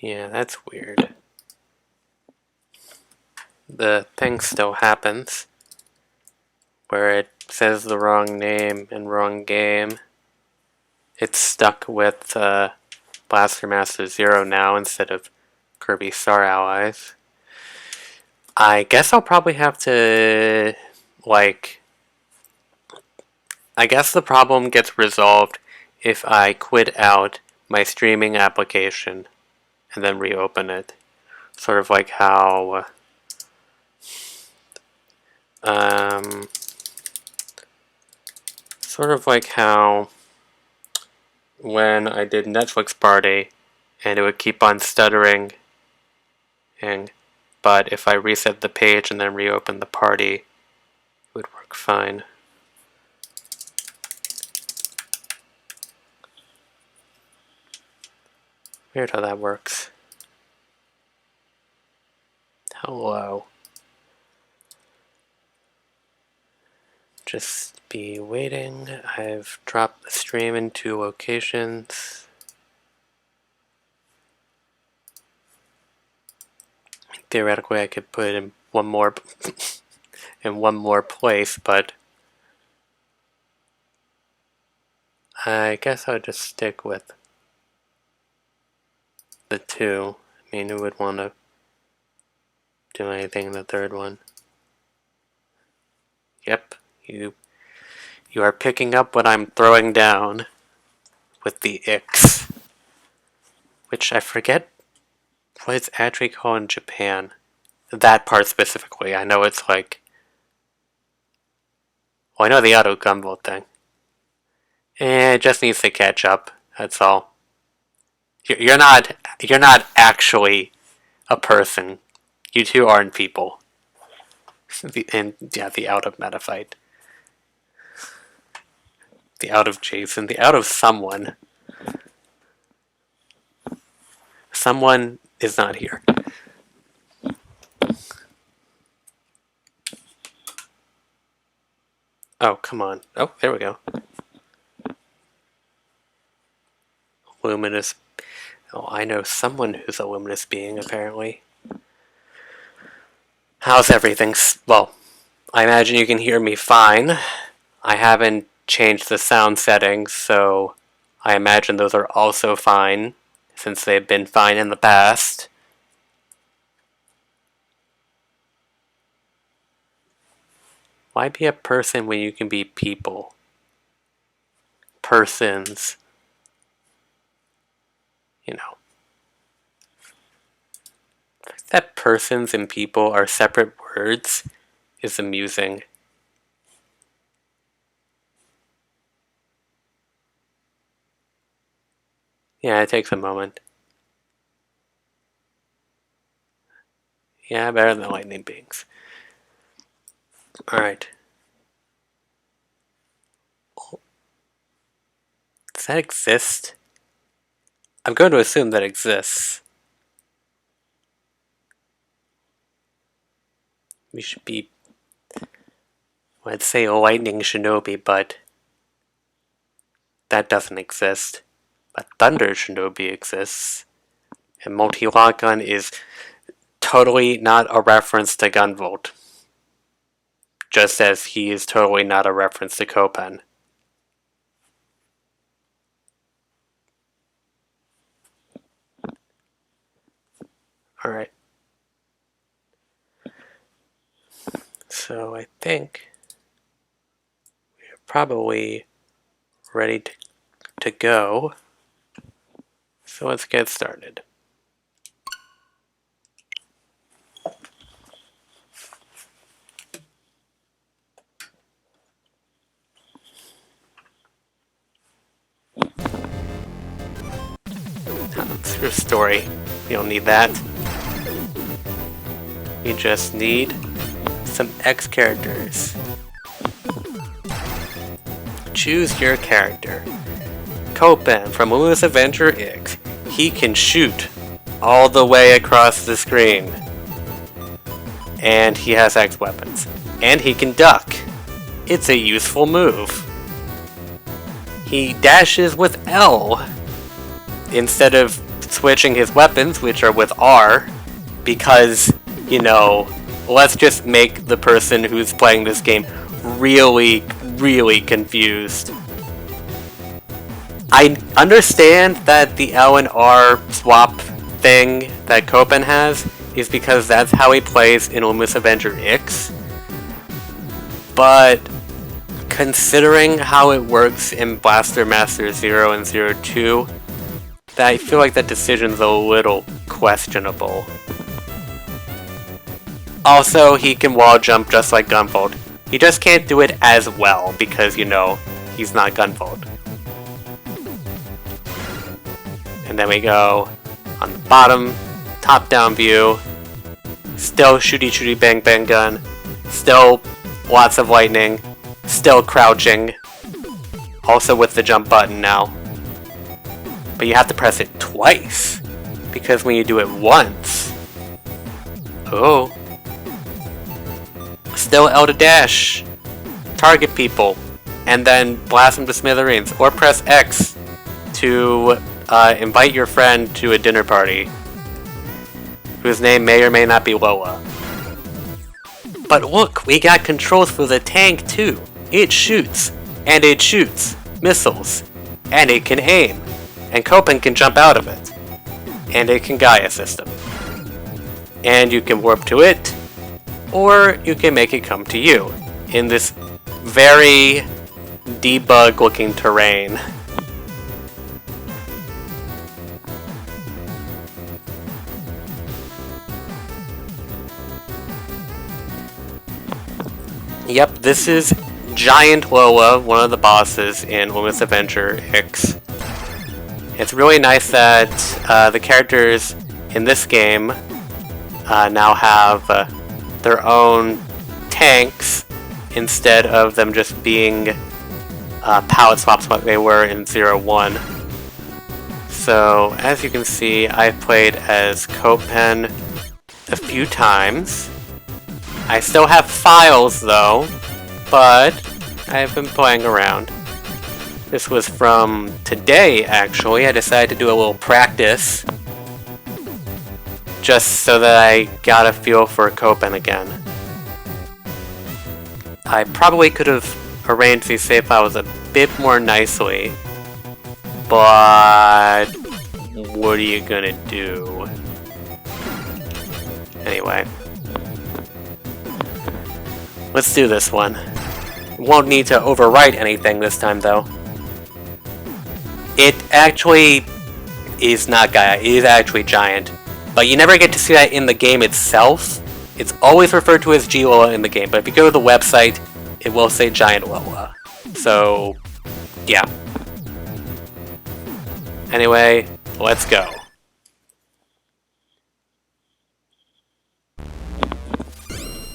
Yeah, that's weird. The thing still happens where it says the wrong name and wrong game. It's stuck with Blaster Master Zero now instead of Kirby Star Allies. I guess I'll probably have to, like... I guess the problem gets resolved if I quit out my streaming application and then reopen it. Sort of like how... sort of like how when I did Netflix Party and it would keep on stuttering, but if I reset the page and then reopen the party, it would work fine. Weird how that works. Hello. Just be waiting. I've dropped the stream in 2 locations. Theoretically, I could put it in one more in one more place, but I guess I'll just stick with the 2. I mean, who would want to do anything in the 3rd one? Yep, you are picking up what I'm throwing down with the X, which I forget what it's actually called in Japan. That part specifically. I know it's like... Well, I know the auto gunvolt thing. It just needs to catch up, that's all. You're not actually a person. You two aren't people. The out of Metafight. The out of Jason. The out of someone. Someone is not here. Oh, come on. Oh, there we go. Luminous. Oh, I know someone who's a luminous being, apparently. How's everything? Well, I imagine you can hear me fine. I haven't changed the sound settings, so I imagine those are also fine, since they've been fine in the past. Why be a person when you can be people? Persons. You know. The fact that persons and people are separate words is amusing. Yeah, it takes a moment. Yeah, better than lightning beings. Alright. Does that exist? I'm going to assume that exists. We should be... Well, I'd say a lightning shinobi, but that doesn't exist. But thunder shinobi exists. And multi-lock gun is totally not a reference to Gunvolt. Just as he is totally not a reference to Copen. Alright. So I think we're probably ready to go. So let's get started. That's your story. You don't need that. You just need some X characters. Choose your character. Copen from Luminous Avenger X. He can shoot all the way across the screen. And he has X weapons. And he can duck. It's a useful move. He dashes with L instead of switching his weapons, which are with R, because, you know, let's just make the person who's playing this game really, really confused. I understand that the L and R swap thing that Copen has is because that's how he plays in Luminous Avenger X, but considering how it works in Blaster Master 0 and 02, I feel like that decision's a little questionable. Also, he can wall jump just like Gunvolt. He just can't do it as well because, you know, he's not Gunvolt. And then we go on the bottom, top-down view. Still shooty bang bang gun. Still lots of lightning. Still crouching. Also with the jump button now. But you have to press it twice. Because when you do it once... Oh. Still L to dash. Target people. And then blast them to smithereens. Or press X to invite your friend to a dinner party. Whose name may or may not be Lola. But look, we got controls for the tank too. It shoots. And it shoots missiles. And it can aim. And Copen can jump out of it. And it can Gaia system. And you can warp to it, or you can make it come to you in this very debug looking terrain. Yep, this is Giant Lola, one of the bosses in Luminous Avenger X. It's really nice that the characters in this game now have their own tanks instead of them just being palette swaps like they were in 01. So, as you can see, I've played as Copen a few times. I still have files though, but I've been playing around. This was from today, actually. I decided to do a little practice. Just so that I got a feel for Copen again. I probably could have arranged these save files a bit more nicely. But... what are you gonna do? Anyway. Let's do this one. Won't need to overwrite anything this time, though. It actually is not Gaia, it is actually Giant. But you never get to see that in the game itself. It's always referred to as G-Lola in the game, but if you go to the website, it will say Giant Lola. So, yeah. Anyway, let's go.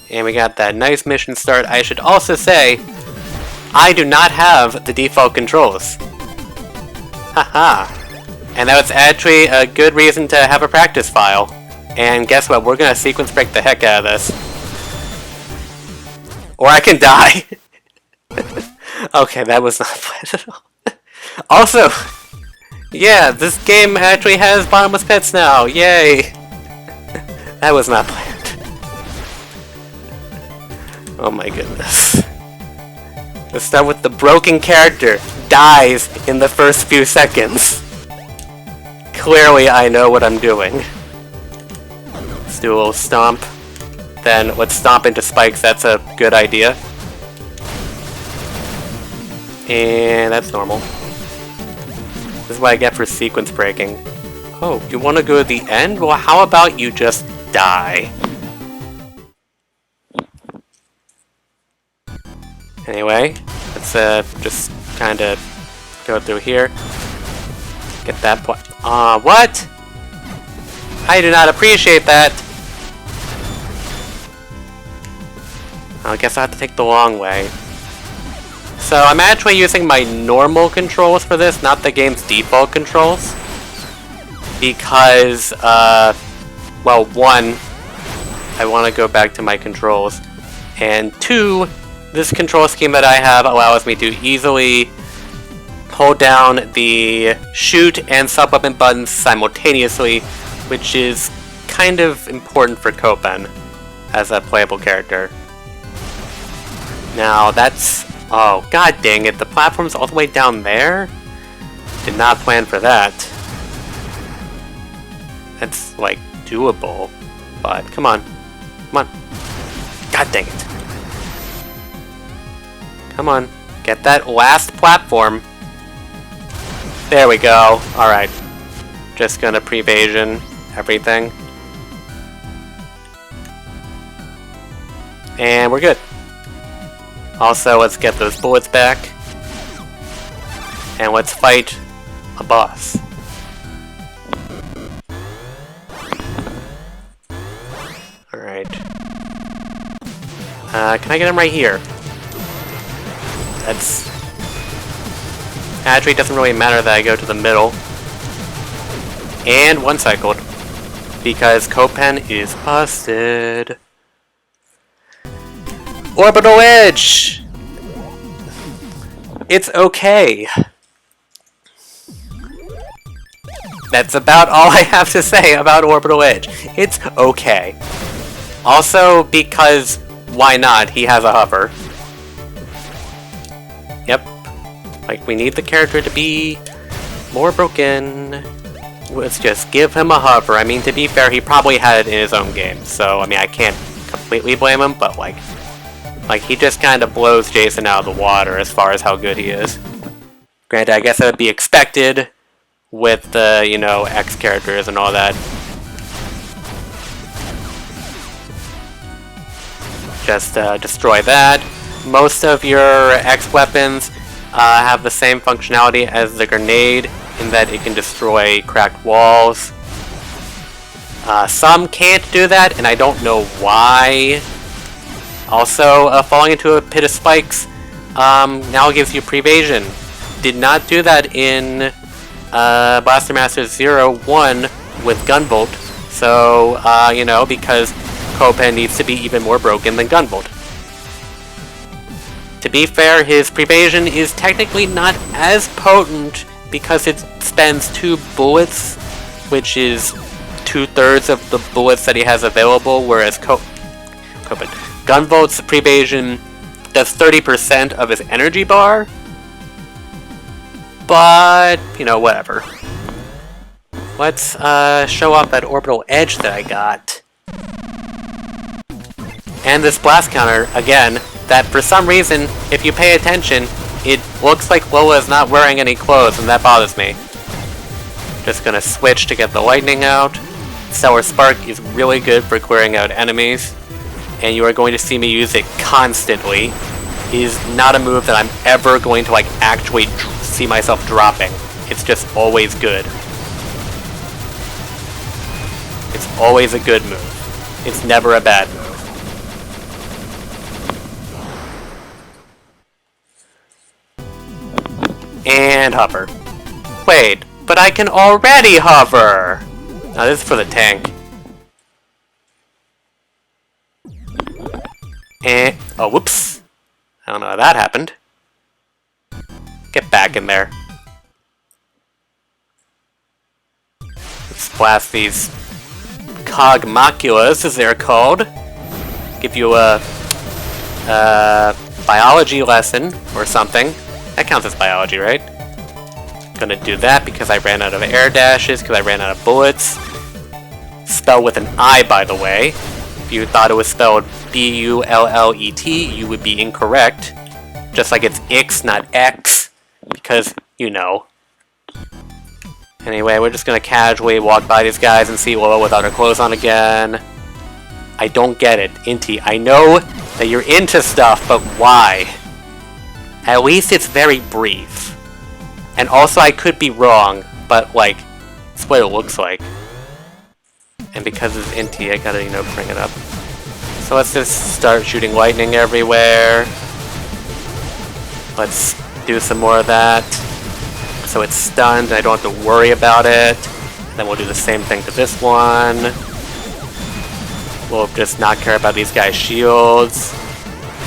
And we got that nice mission start. I should also say, I do not have the default controls. Haha. And that was actually a good reason to have a practice file. And guess what? We're gonna sequence break the heck out of this. Or I can die. Okay, that was not planned at all. Also, yeah, this game actually has bottomless pits now. Yay! That was not planned. Oh my goodness. Let's start with the broken character. Dies in the first few seconds. Clearly I know what I'm doing. Let's do a little stomp. Then let's stomp into spikes, that's a good idea. And that's normal. This is what I get for sequence breaking. Oh, you want to go to the end? Well, how about you just die? Anyway, let's just kind of go through here. Get that point. What? I do not appreciate that. I guess I have to take the long way. So I'm actually using my normal controls for this, not the game's default controls. Because, well, one, I want to go back to my controls. And two, this control scheme that I have allows me to easily hold down the shoot and sub-weapon buttons simultaneously, which is kind of important for Copen as a playable character. Now that's... oh, god dang it, the platform's all the way down there? Did not plan for that. That's, like, doable, but come on. Come on. God dang it. Come on. Get that last platform. There we go. Alright. Just gonna pre-evasion everything. And we're good. Also, let's get those bullets back. And let's fight a boss. Alright. Can I get him right here? That's... actually, it doesn't really matter that I go to the middle. And one-cycled. Because Copen is busted. Orbital Edge! It's okay. That's about all I have to say about Orbital Edge. It's okay. Also, because why not? He has a hover. Yep. Like, we need the character to be more broken. Let's just give him a hover. I mean, to be fair, he probably had it in his own game. So, I mean, I can't completely blame him, but like he just kind of blows Jason out of the water as far as how good he is. Granted, I guess that would be expected with the, you know, X characters and all that. Just destroy that. Most of your X weapons have the same functionality as the grenade in that it can destroy cracked walls. Some can't do that, and I don't know why. Also, falling into a pit of spikes now gives you pre-evasion. Did not do that in Blaster Master 01 with Gunvolt. So, you know, because Copen needs to be even more broken than Gunvolt. To be fair, his pre-evasion is technically not as potent because it spends 2 bullets, which is 2/3 of the bullets that he has available, whereas Gunvolt's pre-evasion does 30% of his energy bar. But, you know, whatever. Let's show off that Orbital Edge that I got. And this blast counter, again, that for some reason, if you pay attention, it looks like Lola is not wearing any clothes, and that bothers me. Just gonna switch to get the lightning out. Stellar Spark is really good for clearing out enemies, and you are going to see me use it constantly. It is not a move that I'm ever going to, like, actually see myself dropping. It's just always good. It's always a good move. It's never a bad move. And hover. Wait, but I can already hover! Now this is for the tank. And... oh, whoops. I don't know how that happened. Get back in there. Let's blast these Cogmaculas, as they're called. Give you a biology lesson or something. That counts as biology, right? Gonna do that because I ran out of air dashes, because I ran out of bullets. Spelled with an I, by the way. If you thought it was spelled B-U-L-L-E-T, you would be incorrect. Just like it's Ix, not X, because, you know. Anyway, we're just gonna casually walk by these guys and see Lola without her clothes on again. I don't get it. Inti, I know that you're into stuff, but why? At least it's very brief. And also, I could be wrong, but, like, that's what it looks like. And because it's Inti, I gotta, you know, bring it up. So let's just start shooting lightning everywhere. Let's do some more of that. So it's stunned, and I don't have to worry about it. Then we'll do the same thing to this one. We'll just not care about these guys' shields.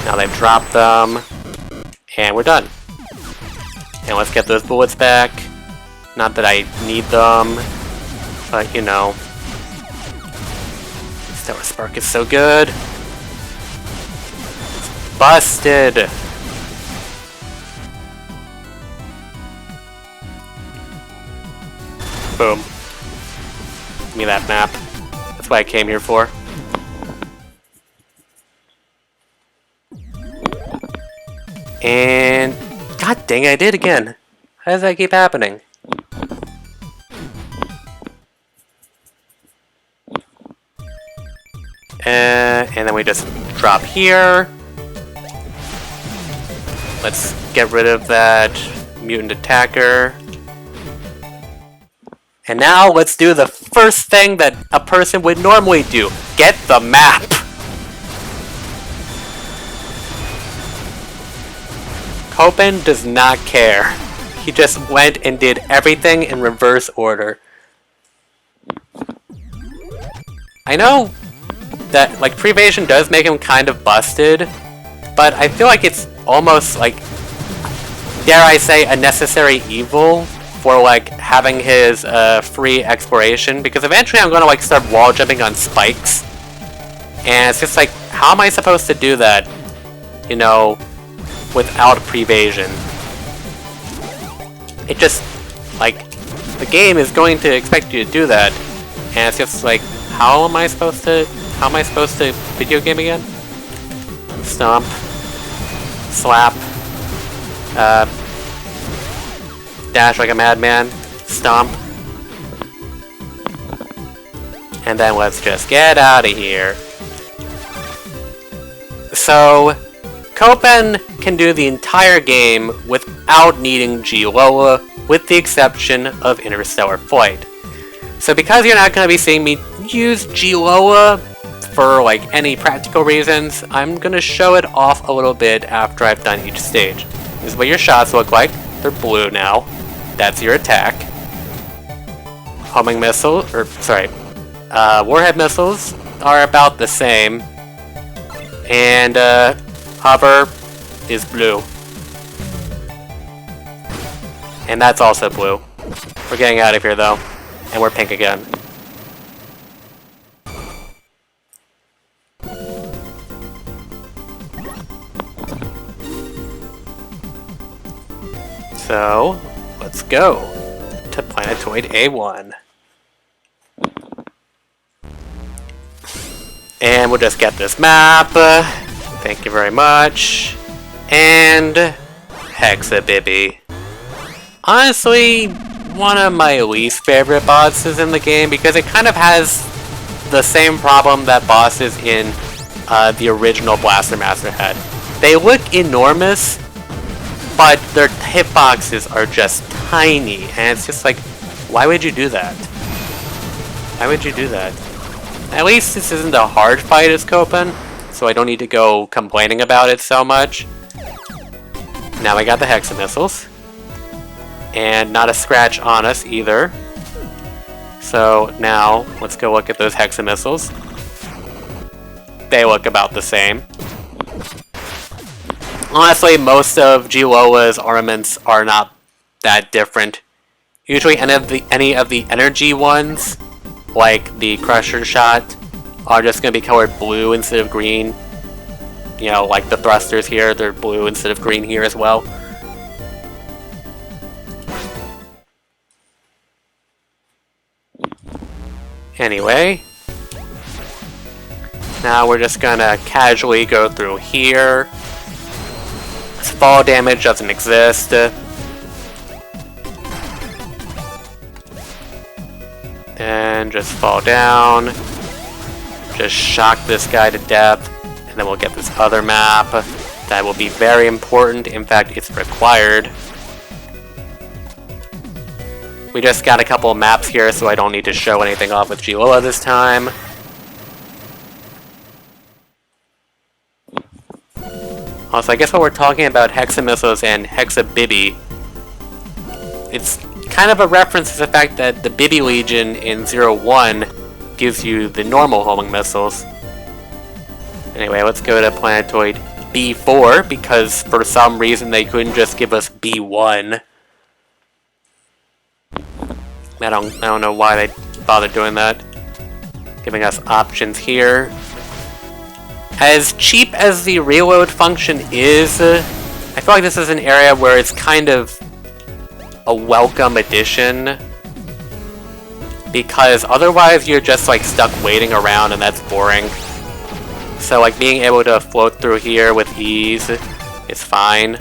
Now they've dropped them. And we're done. And let's get those bullets back. Not that I need them, but you know. Stellar Spark is so good. Busted! Boom. Give me that map. That's what I came here for. And... God dang it, I did again! How does that keep happening? And then we just drop here. Let's get rid of that mutant attacker. And now let's do the first thing that a person would normally do. Get the map! Copen does not care. He just went and did everything in reverse order. I know that, like, Prevasion does make him kind of busted, but I feel like it's almost, like, dare I say, a necessary evil for, like, having his free exploration, because eventually I'm gonna, like, start wall jumping on spikes, and it's just like, how am I supposed to do that, you know, without Prevasion? It just, like, the game is going to expect you to do that, and it's just like, how am I supposed to video game again? Stomp. Slap. Dash like a madman. Stomp. And then let's just get out of here. So, Copen can do the entire game without needing G-Lola, with the exception of Interstellar Flight. So because you're not going to be seeing me use G-Lola for like any practical reasons, I'm going to show it off a little bit after I've done each stage. This is what your shots look like. They're blue now. That's your attack. Homing missile, warhead missiles are about the same. And hover is blue. And that's also blue. We're getting out of here though. And we're pink again. So, let's go to Planetoid A1. And we'll just get this map. Thank you very much. And Hexabibby. Honestly, one of my least favorite bosses in the game because it kind of has the same problem that bosses in the original Blaster Master had. They look enormous, but their hitboxes are just tiny, and it's just like, why would you do that? Why would you do that? At least this isn't a hard fight as Copen, so I don't need to go complaining about it so much. Now I got the Hexa missiles. And not a scratch on us either. So now, let's go look at those Hexa missiles. They look about the same. Honestly, most of G-Lola's armaments are not that different. Usually any of the energy ones, like the Crusher Shot, are just going to be colored blue instead of green. You know, like the thrusters here, they're blue instead of green here as well. Anyway, now we're just gonna casually go through here. Fall damage doesn't exist. And just fall down. Just shock this guy to death. And then we'll get this other map. That will be very important. In fact, it's required. We just got a couple of maps here, so I don't need to show anything off with G-Lola this time. Also, I guess while we're talking about Hexa missiles and Hexabibby, it's kind of a reference to the fact that the Bibby Legion in 01 gives you the normal homing missiles. Anyway, let's go to Planetoid B4, because for some reason they couldn't just give us B1. I don't know why they bothered doing that. Giving us options here. As cheap as the reload function is, I feel like this is an area where it's kind of a welcome addition. Because otherwise you're just like stuck waiting around and that's boring. So like being able to float through here with ease is fine.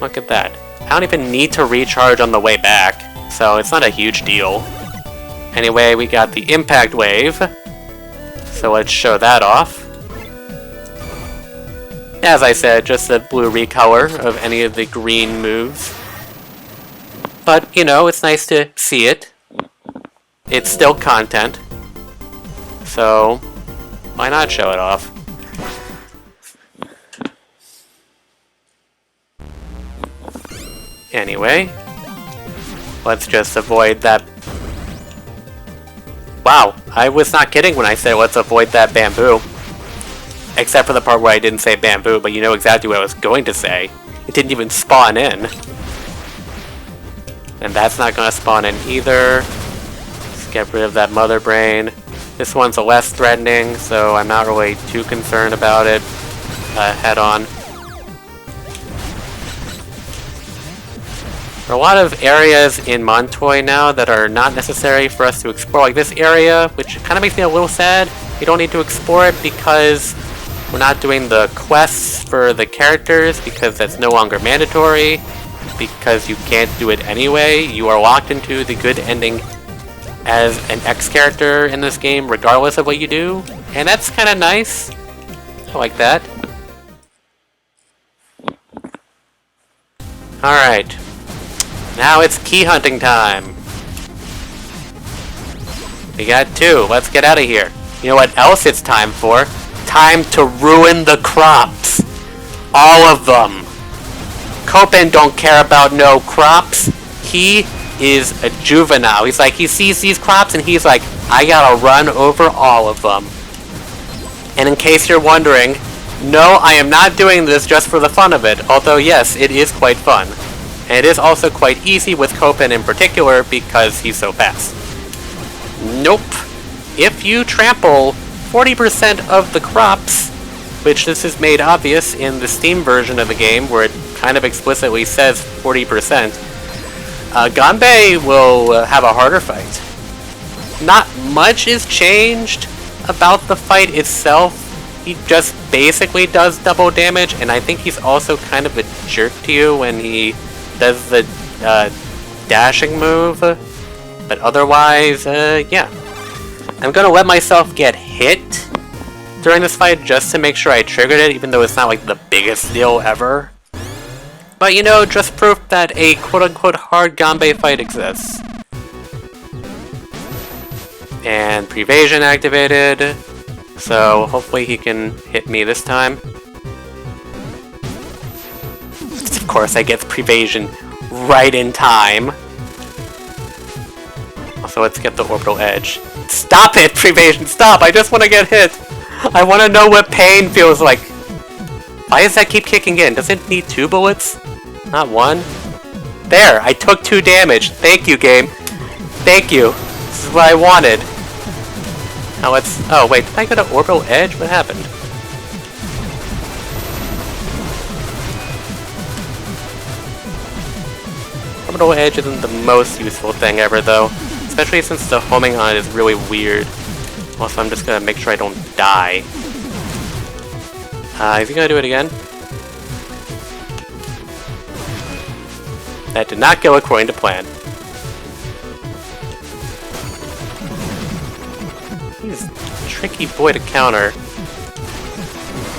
Look at that. I don't even need to recharge on the way back, so it's not a huge deal. Anyway, we got the impact wave, so let's show that off. As I said, just a blue recolor of any of the green moves. But, you know, it's nice to see it. It's still content. So, why not show it off? Anyway, let's just avoid that. Wow, I was not kidding when I said let's avoid that bamboo. Except for the part where I didn't say bamboo, but you know exactly what I was going to say. It didn't even spawn in. And that's not going to spawn in either. Let's get rid of that mother brain. This one's a less threatening, so I'm not really too concerned about it head on. There are a lot of areas in Montoy now that are not necessary for us to explore. Like this area, which kind of makes me a little sad. We don't need to explore it because we're not doing the quests for the characters because that's no longer mandatory. Because you can't do it anyway. You are locked into the good ending as an X character in this game regardless of what you do. And that's kind of nice. I like that. Alright. Now it's key hunting time. We got 2. Let's get out of here. You know what else it's time for? Time to ruin the crops. All of them. Copen don't care about no crops. He is a juvenile. He's like, he sees these crops and he's like, I gotta run over all of them. And in case you're wondering, no, I am not doing this just for the fun of it. Although yes, it is quite fun. And it is also quite easy with Copen in particular because he's so fast. Nope. If you trample 40% of the crops, which this is made obvious in the Steam version of the game where it kind of explicitly says 40%, Ganbei will have a harder fight. Not much is changed about the fight itself. He just basically does double damage, and I think he's also kind of a jerk to you when he does the dashing move, but otherwise, yeah. I'm gonna let myself get hit during this fight just to make sure I triggered it, even though it's not like the biggest deal ever. But you know, just proof that a quote-unquote hard Ganbei fight exists. And Prevasion activated, so hopefully he can hit me this time. Of course, I get Prevasion right in time. Also, let's get the Orbital Edge. Stop it, Prevasion! Stop! I just want to get hit! I want to know what pain feels like! Why does that keep kicking in? Does it need 2 bullets? Not 1? There! I took 2 damage! Thank you, game! Thank you! This is what I wanted! Now let's... Oh, wait, did I go to Orbital Edge? What happened? Orbital Edge isn't the most useful thing ever, though. Especially since the homing on it is really weird. Also, I'm just gonna make sure I don't die. Is he gonna do it again? That did not go according to plan. He's a tricky boy to counter.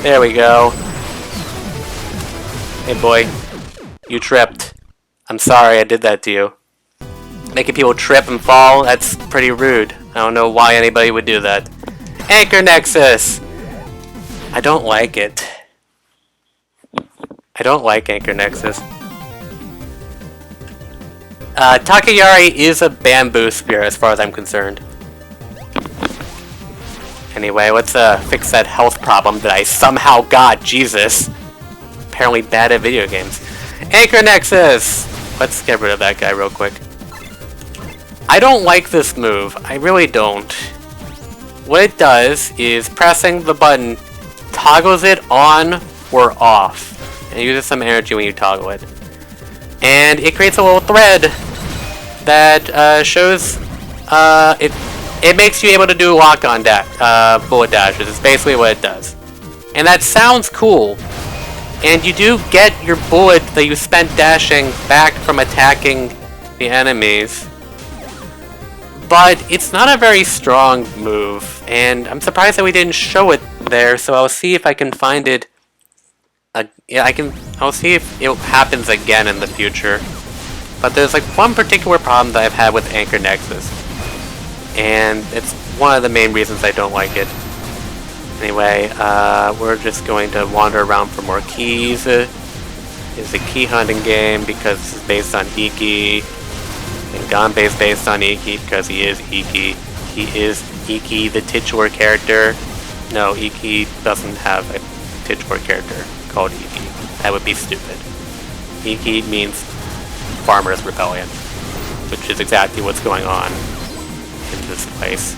There we go. Hey boy, you tripped. I'm sorry I did that to you. Making people trip and fall, that's pretty rude. I don't know why anybody would do that. Anchor Nexus! I don't like it. I don't like Anchor Nexus. Takayari is a bamboo spear as far as I'm concerned. Anyway, let's fix that health problem that I somehow got, Jesus. apparently bad at video games. Anchor Nexus! Let's get rid of that guy real quick. I don't like this move. I really don't. What it does is pressing the button toggles it on or off. And it uses some energy when you toggle it. And it creates a little thread that shows it makes you able to do lock-on bullet dashes. It's basically what it does. And that sounds cool. And you do get your bullet that you spent dashing back from attacking the enemies. But it's not a very strong move, and I'm surprised that we didn't show it there, so I'll see if I can find it. I'll see if it happens again in the future. But there's like one particular problem that I've had with Anchor Nexus. And it's one of the main reasons I don't like it. Anyway, we're just going to wander around for more keys. It's a key hunting game because it's based on Iki. And Ganbei is based on Iki because he is Iki. He is Iki, the titular character. No, Iki doesn't have a titular character called Iki. That would be stupid. Iki means Farmer's Rebellion, which is exactly what's going on in this place.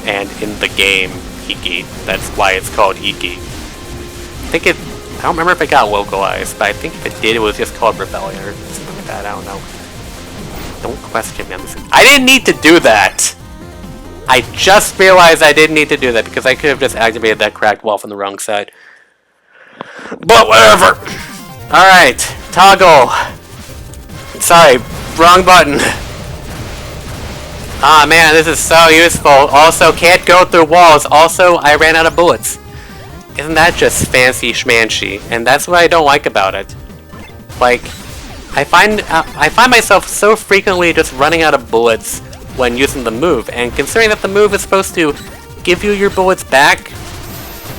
And in the game, Iki. That's why it's called Iki. I don't remember if it got localized, but I think if it did, it was just called Rebellion or something like that. I don't know. Don't question me on this. I didn't need to do that! I just realized I didn't need to do that because I could have just activated that cracked wall from the wrong side. But whatever! Alright, toggle. Sorry, wrong button. Ah man, this is so useful. Also, can't go through walls. Also, I ran out of bullets. Isn't that just fancy schmancy? And that's what I don't like about it. Like, I find myself so frequently just running out of bullets when using the move, and considering that the move is supposed to give you your bullets back,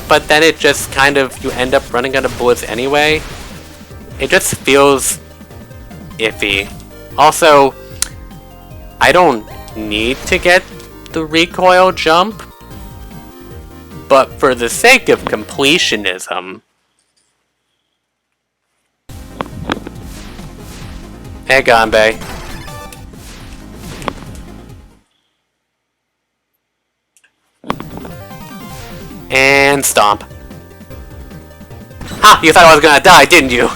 but then it just kind of, you end up running out of bullets anyway, it just feels iffy. Also, I don't need to get the recoil jump, but for the sake of completionism... Hey, Ganbei. And stomp. Ha! You thought I was gonna die, didn't you?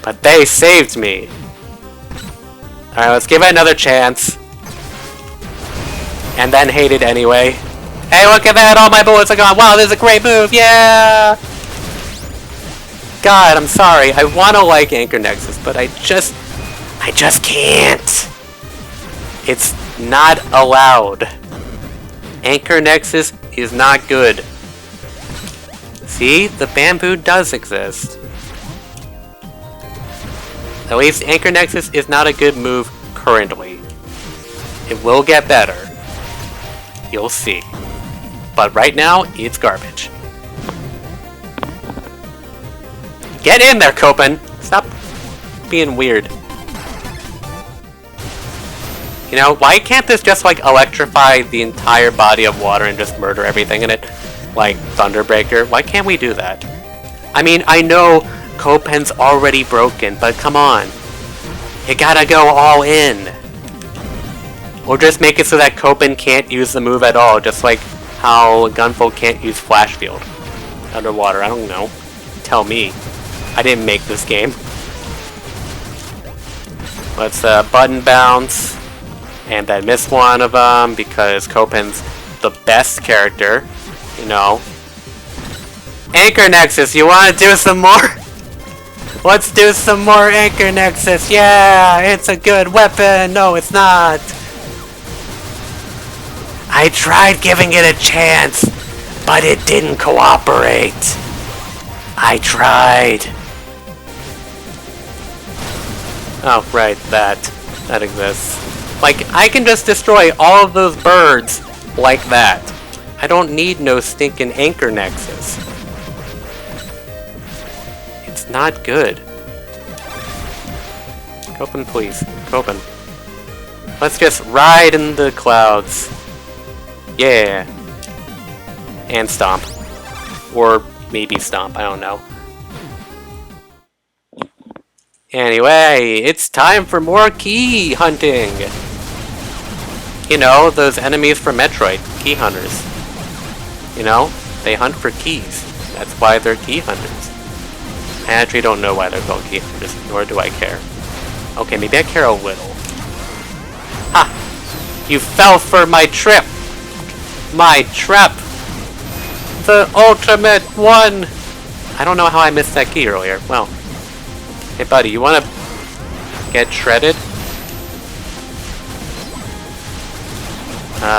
But they saved me. Alright, let's give it another chance. And then hate it anyway. Hey, look at that! All my bullets are gone! Wow, this is a great move! Yeah! God, I'm sorry. I want to like Anchor Nexus, but I just can't. It's not allowed. Anchor Nexus is not good. See? The bamboo does exist. At least Anchor Nexus is not a good move currently. It will get better. You'll see. But right now, it's garbage. Get in there, Copen! Stop being weird. You know, why can't this just, like, electrify the entire body of water and just murder everything in it? Like Thunderbreaker? Why can't we do that? I mean, I know Copen's already broken, but come on. You gotta go all in. Or just make it so that Copen can't use the move at all, just like how Gunvolt can't use Flash Field underwater. I don't know. Tell me. I didn't make this game. Let's button bounce. And I missed one of them because Copen's the best character, you know. Anchor Nexus, you want to do some more? Let's do some more Anchor Nexus. Yeah, it's a good weapon. No, it's not. I tried giving it a chance, but it didn't cooperate. I tried. Oh, right, that exists. Like, I can just destroy all of those birds like that. I don't need no stinking Anchor Nexus. It's not good. Copen, please. Copen. Let's just ride in the clouds. Yeah. And stomp. Or maybe stomp, I don't know. Anyway, it's time for more key hunting! You know, those enemies from Metroid, key hunters. You know, they hunt for keys. That's why they're key hunters. I actually don't know why they're called key hunters, nor do I care. Okay, maybe I care a little. Ha! You fell for my trip! My trap! The ultimate one! I don't know how I missed that key earlier. Well. Hey buddy, you wanna get shredded?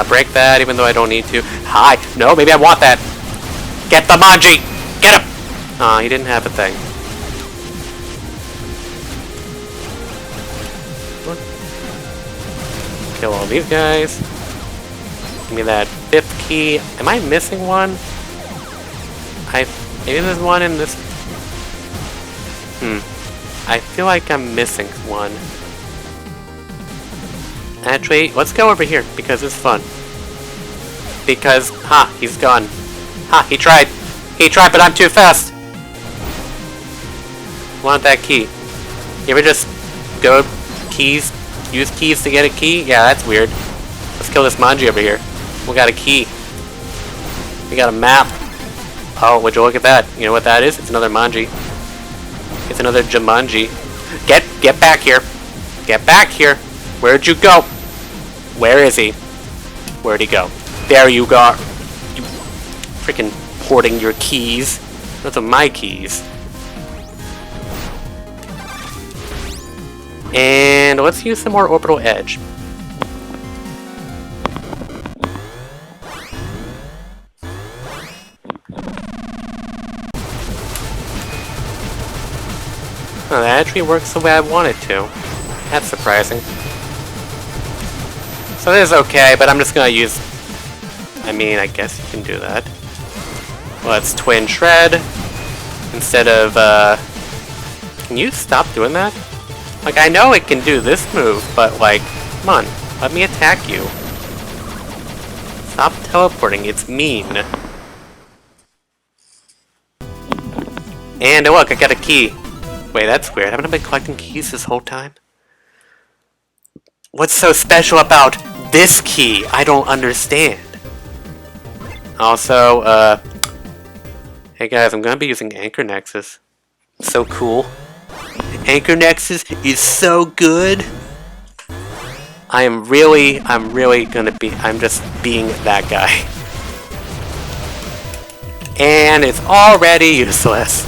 Break that even though I don't need to. Hi! No, maybe I want that! Get the Manji! Get him! Aw, he didn't have a thing. Kill all these guys. Give me that 5th key. Am I missing one? Maybe there's one in this. I feel like I'm missing one. Actually, let's go over here because it's fun. Because, he's gone. He tried. He tried, but I'm too fast. Want that key? You ever just go keys? Use keys to get a key? Yeah, that's weird. Let's kill this Manji over here. We got a key. We got a map. Oh, would you look at that? You know what that is? It's another Manji. It's another Jumanji. Get back here. Get back here. Where'd you go? Where is he? Where'd he go? There you go. You freaking hoarding your keys. Those are my keys. And let's use some more orbital edge. Oh, that actually works the way I want it to. That's surprising. So this is okay, but I'm just gonna use... I mean, I guess you can do that. Let's twin shred. Instead of, Can you stop doing that? Like, I know it can do this move, but like, come on, let me attack you. Stop teleporting, it's mean. And look, I got a key. Wait, that's weird. Haven't I been collecting keys this whole time? What's so special about this key? I don't understand. Also, hey guys, I'm gonna be using Anchor Nexus. So cool. Anchor Nexus is so good. I'm just being that guy. And it's already useless.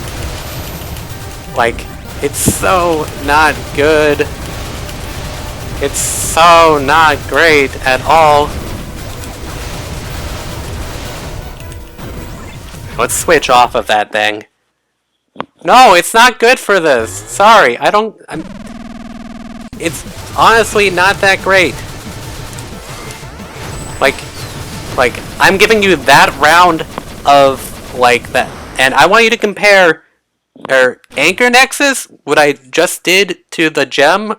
Like, it's so not good. It's so not great at all. Let's switch off of that thing. No, it's not good for this. Sorry, it's honestly not that great. Like, I'm giving you that round of, like, that. And I want you to compare Anchor Nexus, what I just did to the gem,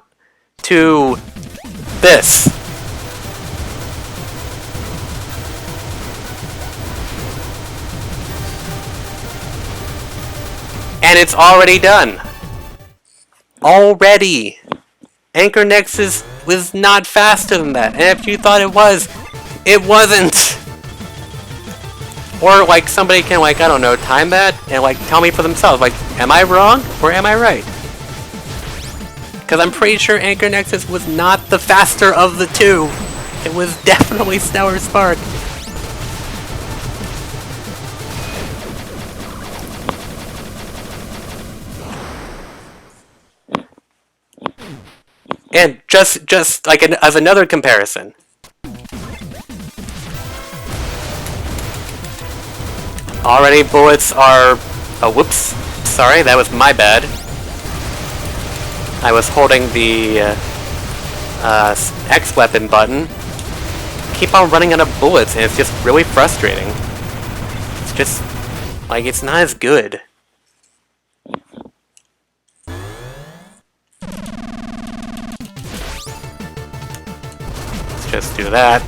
to this. And it's already done. Already. Anchor Nexus was not faster than that. And if you thought it was, it wasn't. Or, like, somebody can, like, I don't know, time that and, like, tell me for themselves. Like, am I wrong or am I right? Because I'm pretty sure Anchor Nexus was not the faster of the two. It was definitely Stellar Spark. And just like as another comparison. Already bullets are... Oh, whoops. Sorry, that was my bad. I was holding the X weapon button. Keep on running out of bullets and it's just really frustrating. It's just... like, it's not as good. Just do that.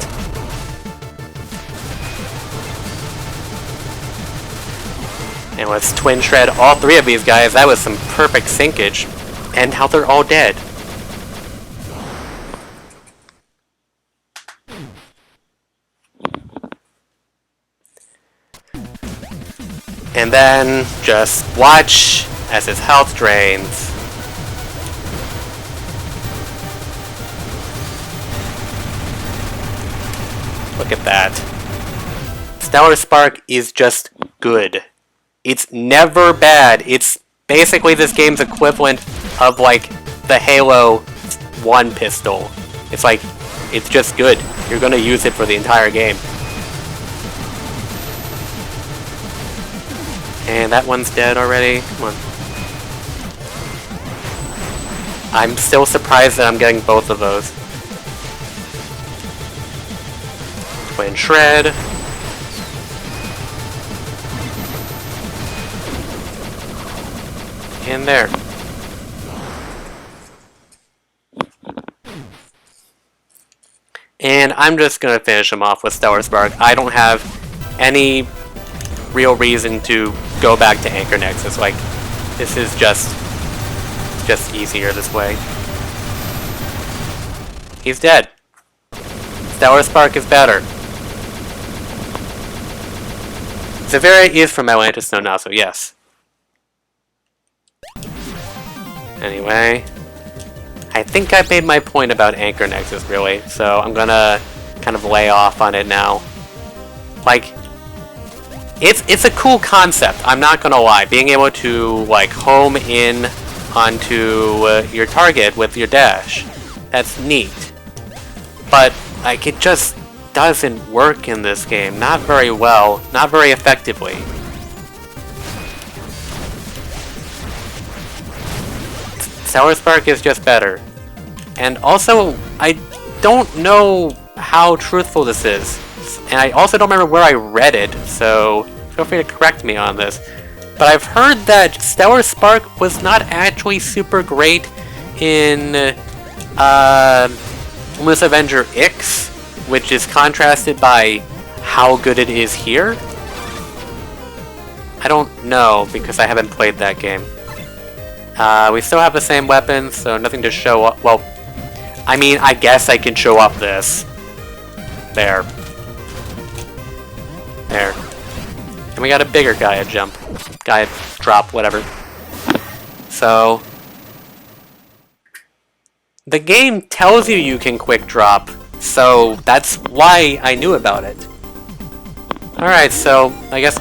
And let's twin shred all three of these guys. That was some perfect syncage. And how they're all dead. And then just watch as his health drains. Look at that. Stellar Spark is just good. It's never bad. It's basically this game's equivalent of like the Halo 1 pistol. It's like, it's just good. You're gonna use it for the entire game. And that one's dead already. Come on. I'm still surprised that I'm getting both of those. Twin Shred. In there. And I'm just gonna finish him off with Stellar Spark. I don't have any real reason to go back to Anchor Nexus. Like, this is just easier this way. He's dead. Stellar Spark is better. Severa is from Atlantis No Naso, yes. Anyway, I think I made my point about Anchor Nexus, really, so I'm gonna kind of lay off on it now. Like, it's a cool concept, I'm not gonna lie. Being able to, like, home in onto your target with your dash. That's neat. But, like, it just doesn't work in this game. Not very well, not very effectively. Stellar Spark is just better. And also, I don't know how truthful this is. And I also don't remember where I read it, so feel free to correct me on this. But I've heard that Stellar Spark was not actually super great in Luminous Avenger X, which is contrasted by how good it is here. I don't know, because I haven't played that game. We still have the same weapons, so nothing to show up. Well, I mean, I guess I can show up this. There. There. And we got a bigger Gaia jump. Gaia drop, whatever. So, the game tells you can quick drop, so that's why I knew about it. Alright, so I guess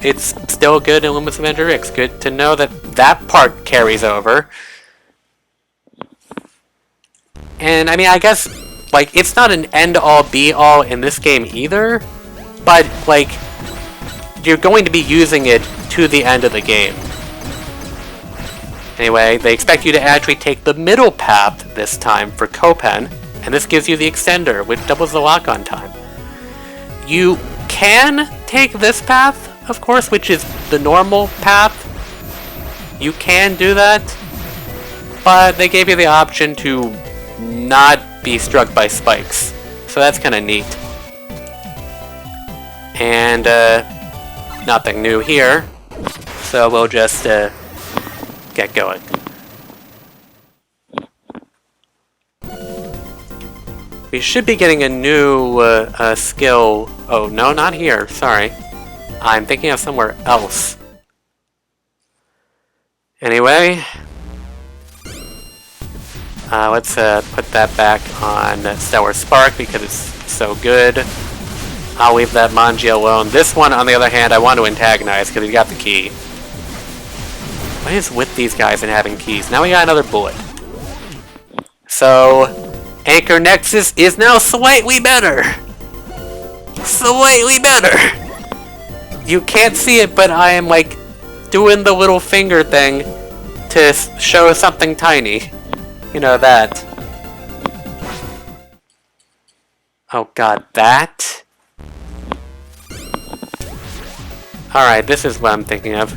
it's still good in Luminous Avenger X. Good to know that that part carries over. And I mean, I guess, like, it's not an end-all be-all in this game either, but, like, you're going to be using it to the end of the game. Anyway, they expect you to actually take the middle path this time for Copen, and this gives you the extender, which doubles the lock-on time. You can take this path, of course, which is the normal path. You can do that, but they gave you the option to not be struck by spikes, so that's kind of neat. And nothing new here, so we'll just get going. We should be getting a new skill. Oh, no, not here. Sorry. I'm thinking of somewhere else. Anyway, let's put that back on Stellar Spark because it's so good. I'll leave that Manji alone. This one, on the other hand, I want to antagonize because he got the key. What is with these guys and having keys? Now we got another bullet. So, Anchor Nexus is now slightly better. Slightly better. You can't see it, but I am like doing the little finger thing to show something tiny. You know that. Oh god, that? Alright, this is what I'm thinking of.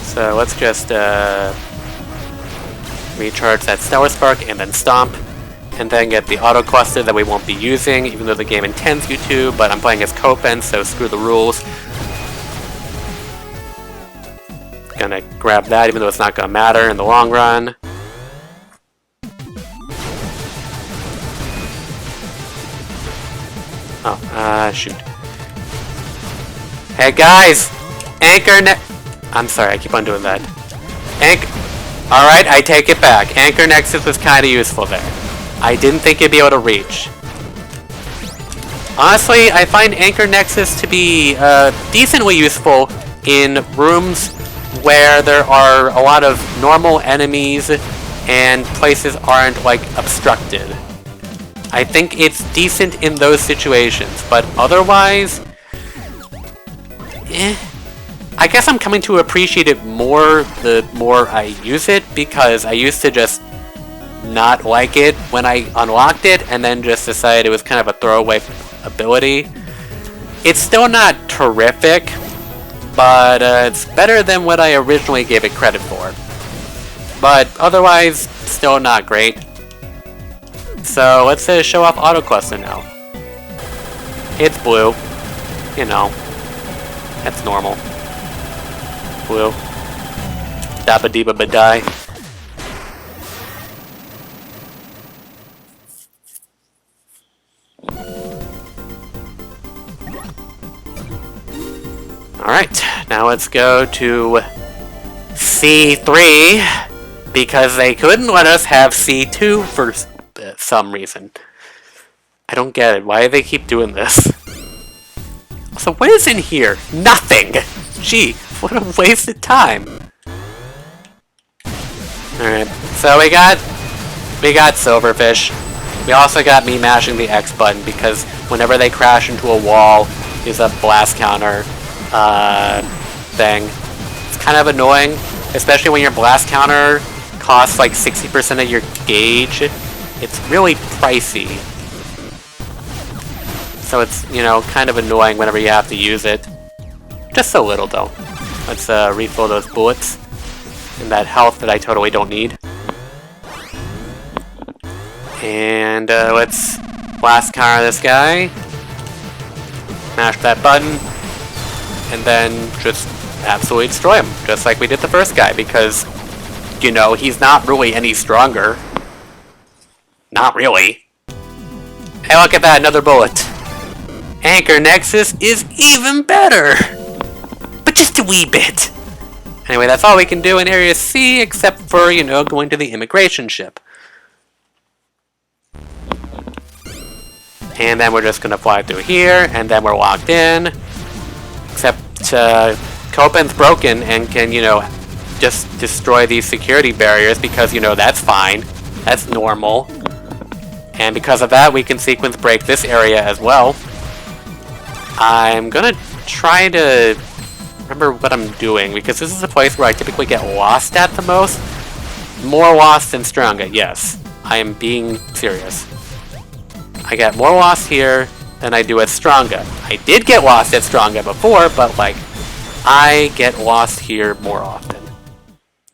So let's just recharge that Stellar Spark and then Stomp, and then get the Auto Cluster that we won't be using, even though the game intends you to, but I'm playing as Copen, so screw the rules. gonna grab that, even though it's not gonna matter in the long run. Oh, shoot. Hey guys! Anchor I'm sorry, I keep on doing that. Alright, I take it back. Anchor Nexus was kinda useful there. I didn't think it'd be able to reach. Honestly, I find Anchor Nexus to be decently useful in rooms where there are a lot of normal enemies and places aren't, like, obstructed. I think it's decent in those situations, but otherwise... I guess I'm coming to appreciate it more the more I use it, because I used to just not like it when I unlocked it, and then just decided it was kind of a throwaway ability. It's still not terrific, but it's better than what I originally gave it credit for. But otherwise, still not great. So let's show off Auto Cluster now. It's blue. You know, that's normal. Blue. Dabba deeba badai. Alright, now let's go to C3, because they couldn't let us have C2 for some reason. I don't get it. Why do they keep doing this? So what is in here? Nothing! Gee, what a waste of time. Alright, so we got Silverfish. We also got me mashing the X button, because whenever they crash into a wall, there's a blast counter thing. It's kind of annoying, especially when your blast counter costs like 60% of your gauge. It's really pricey. So it's, you know, kind of annoying whenever you have to use it. Just a little, though. Let's refill those bullets. And that health that I totally don't need. And let's blast counter this guy. Mash that button. And then just absolutely destroy him. Just like we did the first guy, because, you know, he's not really any stronger. Not really. Hey, look at that, another bullet. Anchor Nexus is even better! But just a wee bit. Anyway, that's all we can do in Area C, except for, you know, going to the immigration ship. And then we're just gonna fly through here, and then we're locked in. Except, Copen's broken and can, you know, just destroy these security barriers, because, you know, that's fine. That's normal. And because of that, we can sequence break this area as well. I'm gonna try to remember what I'm doing, because this is a place where I typically get lost at the most. More lost than Stranga, yes. I am being serious. I get more lost here than I do at Stranga. I did get lost at Stranga before, but, like, I get lost here more often.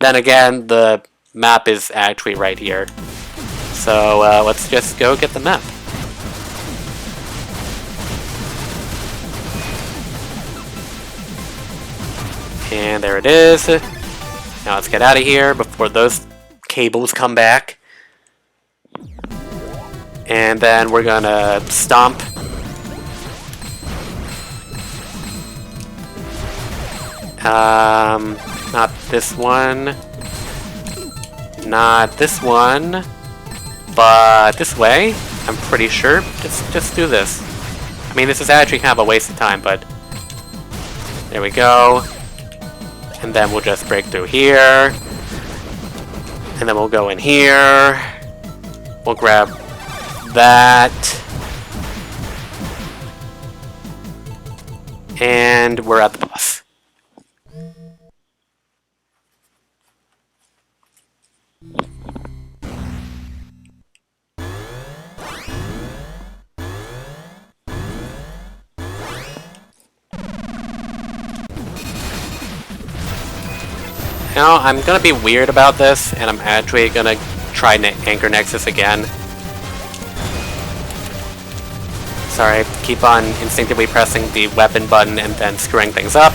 Then again, the map is actually right here. So, let's just go get the map. And there it is. Now let's get out of here before those cables come back. And then we're gonna stomp. Not this one. Not this one. But this way, I'm pretty sure. Just do this. I mean, this is actually kind of a waste of time, but there we go. And then we'll just break through here. And then we'll go in here. We'll grab that. And we're at the boss. Now, I'm gonna be weird about this, and I'm actually gonna try Anchor Nexus again. Sorry, keep on instinctively pressing the weapon button and then screwing things up.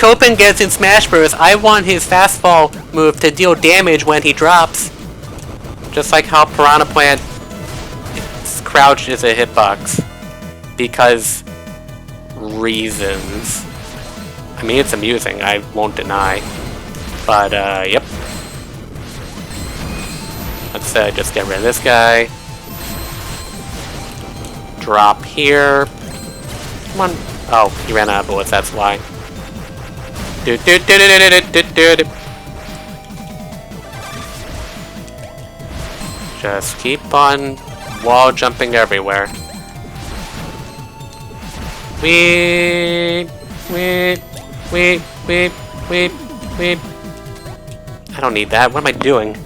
Copen gets in Smash Bros., I want his fastball move to deal damage when he drops. Just like how Piranha Plant, its crouch is a hitbox. Because reasons. I mean, it's amusing, I won't deny. But, yep. Let's just get rid of this guy. Drop here. Come on. Oh, he ran out of bullets, that's why. Just keep on wall jumping everywhere. Weep. I don't need that. What am I doing?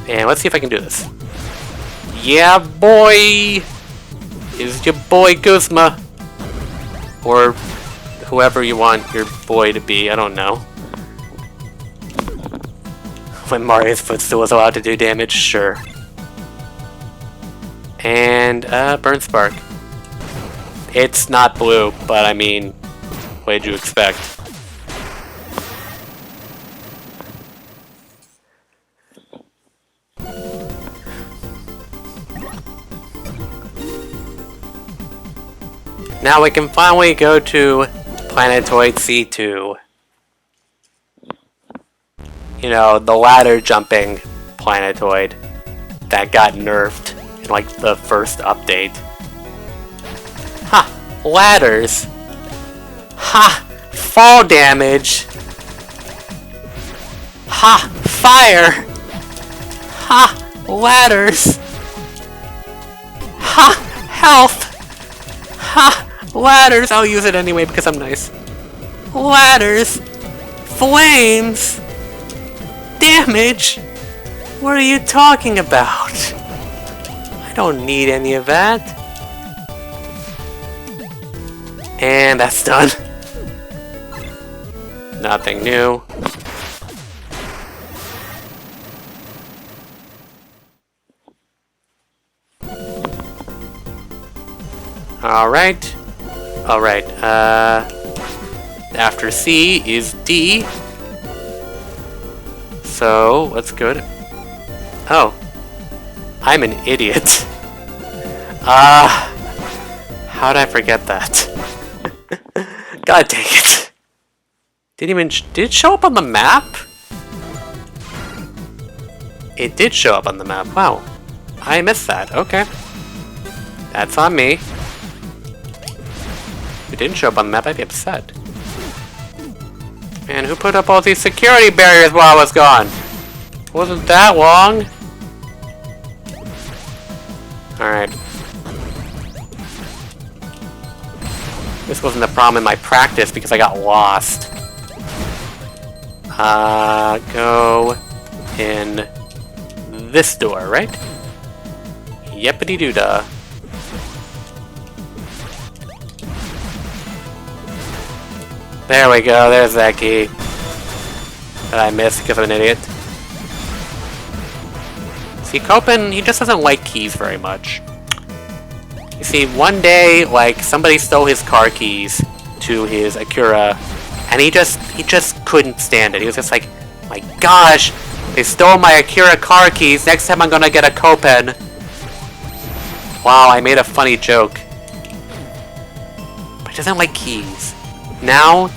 And let's see if I can do this. Yeah, boy! Is your boy Guzma. Or whoever you want your boy to be, I don't know. When Mario's footstool is allowed to do damage, sure. And, Burn Spark. It's not blue, but I mean, what did you expect? Now we can finally go to Planetoid C2. You know, the ladder jumping Planetoid that got nerfed in like the first update. Ha! Ladders! Ha! Fall damage! Ha! Fire! Ha! Ladders! Ha! Health! Ha! Ladders! I'll use it anyway because I'm nice. Ladders! Flames! Damage! What are you talking about? I don't need any of that. And that's done. Nothing new. Alright. Alright, after C is D. So, let's go to... Oh. I'm an idiot. How'd I forget that? God dang it. Did it show up on the map? It did show up on the map. Wow. I missed that. Okay. That's on me. If it didn't show up on the map, I'd be upset. Man, who put up all these security barriers while I was gone? Wasn't that long? Alright. This wasn't a problem in my practice because I got lost. Go in this door, right? Yepity-doo-dah. There we go, there's that key. That I missed because I'm an idiot. See, Copen, he just doesn't like keys very much. You see, one day, like, somebody stole his car keys to his Acura, and he just couldn't stand it. He was just like, my gosh, they stole my Acura car keys, next time I'm gonna get a Copen. Wow, I made a funny joke. But he doesn't like keys. Now,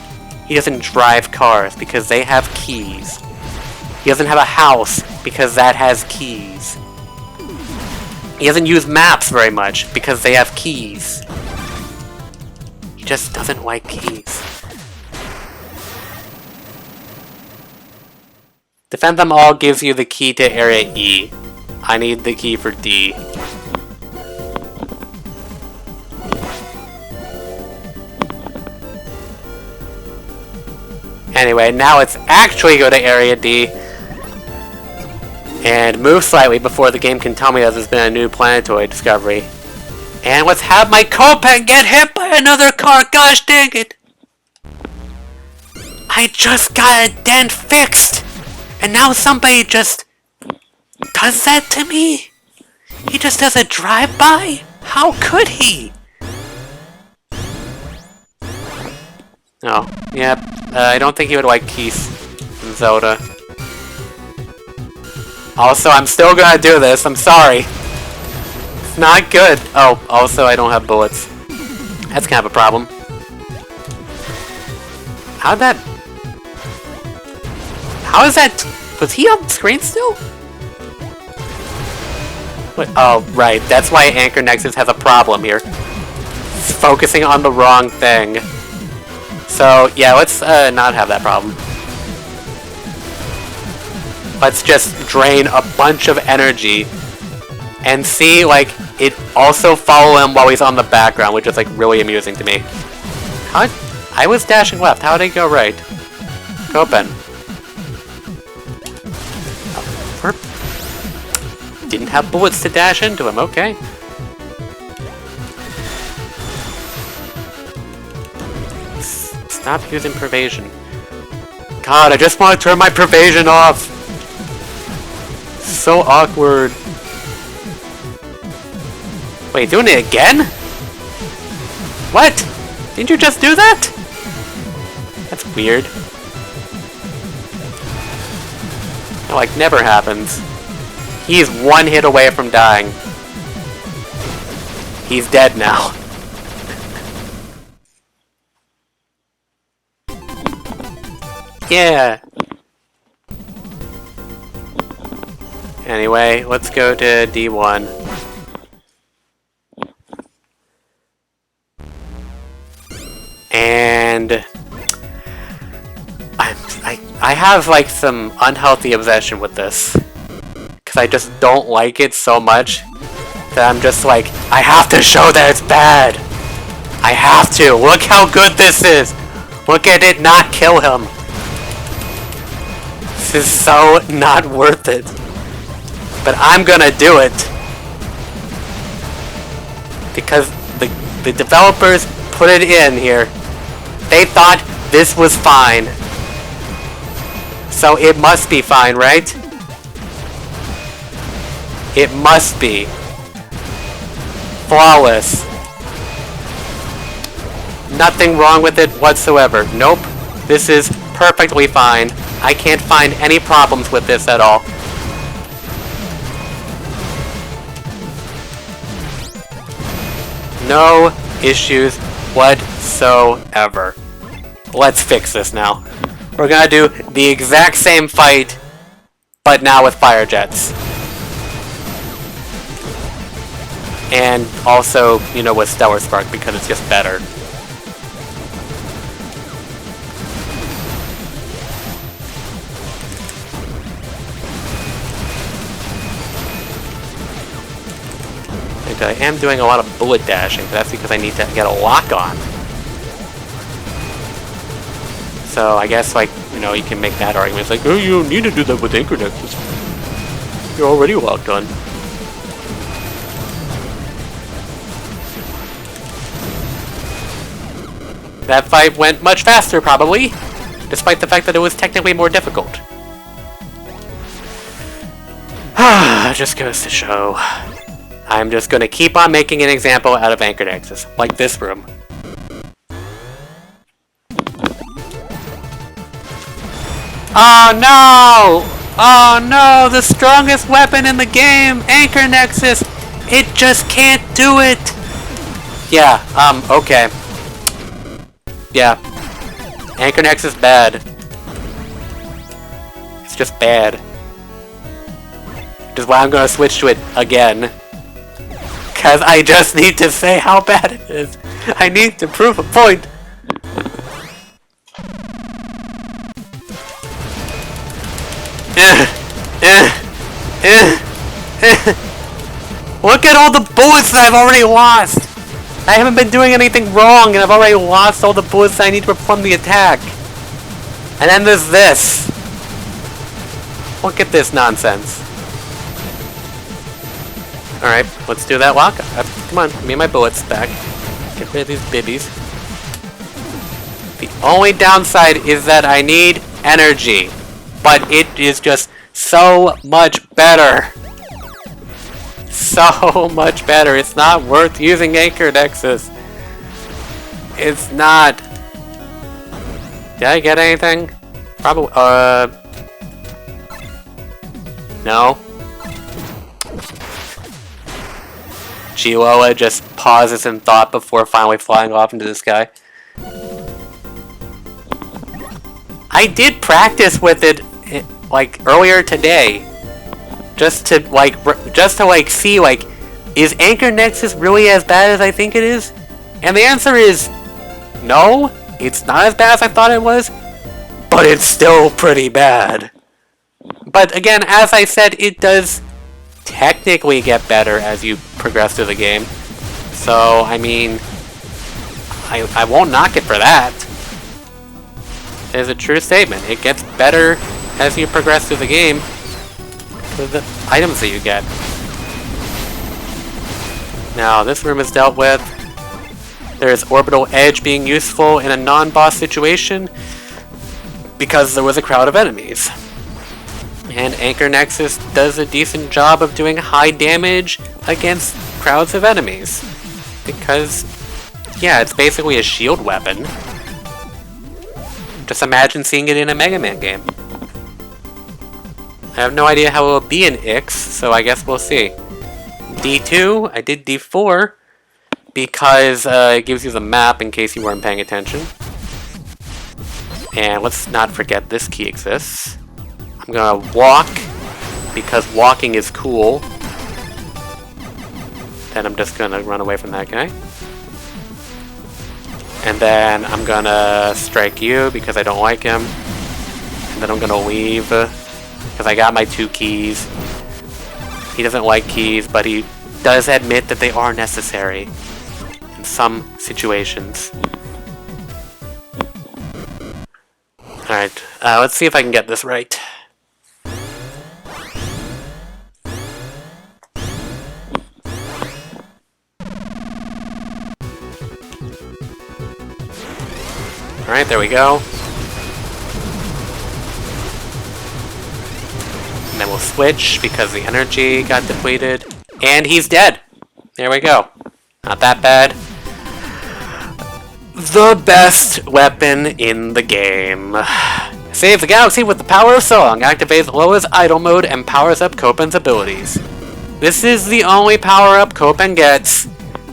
he doesn't drive cars because they have keys. He doesn't have a house because that has keys. He doesn't use maps very much because they have keys. He just doesn't like keys. Defend Them All gives you the key to Area E. I need the key for D. Anyway, now let's actually go to Area D and move slightly before the game can tell me that there's been a new planetoid discovery. And let's have my Copen get hit by another car, gosh dang it! I just got a dent fixed! And now somebody just does that to me? He just does a drive-by? How could he? Oh, yep. I don't think he would like Keith and Zelda. Also, I'm still gonna do this. I'm sorry. It's not good. Oh, also, I don't have bullets. That's kind of a problem. How'd that... How is that... Was he on screen still? What? Oh, right. That's why Anchor Nexus has a problem here. It's focusing on the wrong thing. So, yeah, let's not have that problem. Let's just drain a bunch of energy and see, like, it also follow him while he's on the background, which is, like, really amusing to me. How? I was dashing left. How did he go right? Go open. Didn't have bullets to dash into him. Okay. Stop using pervasion. God, I just want to turn my pervasion off. So awkward. Wait, doing it again? What? Didn't you just do that? That's weird. That, like, never happens. He's one hit away from dying. He's dead now. Yeah. Anyway, let's go to D1. And I have like some unhealthy obsession with this. Cause I just don't like it so much that I'm just like, I have to show that it's bad. I have to. Look how good this is. Look at it not kill him. This is so not worth it. But I'm gonna do it. Because the developers put it in here. They thought this was fine. So it must be fine, right? It must be. Flawless. Nothing wrong with it whatsoever. Nope. This is perfectly fine. I can't find any problems with this at all. No issues whatsoever. Let's fix this now. We're gonna do the exact same fight, but now with fire jets. And also, you know, with Stellar Spark because it's just better. And I am doing a lot of bullet dashing, but that's because I need to get a lock on. So I guess, like, you know, you can make that argument. It's like, oh, you don't need to do that with Anchor Nexus. You're already locked on. That fight went much faster, probably, despite the fact that it was technically more difficult. Just goes to show. I'm just gonna keep on making an example out of Anchor Nexus, like this room. Oh no! Oh no! The strongest weapon in the game, Anchor Nexus! It just can't do it! Yeah, okay. Yeah. Anchor Nexus is bad. It's just bad. Which is why I'm gonna switch to it again. Cause I just need to say how bad it is. I need to prove a point. Look at all the bullets that I've already lost! I haven't been doing anything wrong and I've already lost all the bullets that I need to perform the attack. And then there's this. Look at this nonsense. Alright, let's do that lock. Come on, give me my bullets back. Get rid of these bibbies. The only downside is that I need energy. But it is just so much better. So much better. It's not worth using Anchor Nexus. It's not. Did I get anything? Probably, no? Chihuahua just pauses in thought before finally flying off into the sky. I did practice with it, like, earlier today. Just to, like, see, like, is Anchor Nexus really as bad as I think it is? And the answer is no, it's not as bad as I thought it was, but it's still pretty bad. But again, as I said, it does technically get better as you progress through the game. So, I mean, I won't knock it for that. It is a true statement. It gets better as you progress through the game with the items that you get. Now, this room is dealt with. There's Orbital Edge being useful in a non-boss situation because there was a crowd of enemies. And Anchor Nexus does a decent job of doing high damage against crowds of enemies. Because, yeah, it's basically a shield weapon. Just imagine seeing it in a Mega Man game. I have no idea how it will be in Ix, so I guess we'll see. D2, I did D4, because it gives you the map in case you weren't paying attention. And let's not forget this key exists. I'm gonna walk, because walking is cool. Then I'm just gonna run away from that guy. And then I'm gonna strike you, because I don't like him. And then I'm gonna leave, because I got my 2 keys. He doesn't like keys, but he does admit that they are necessary in some situations. Alright, let's see if I can get this right. Alright, there we go. And then we'll switch because the energy got depleted. And he's dead! There we go. Not that bad. The best weapon in the game. Saves the galaxy with the power of song, activates Loa's idle mode, and powers up Copen's abilities. This is the only power-up Copen gets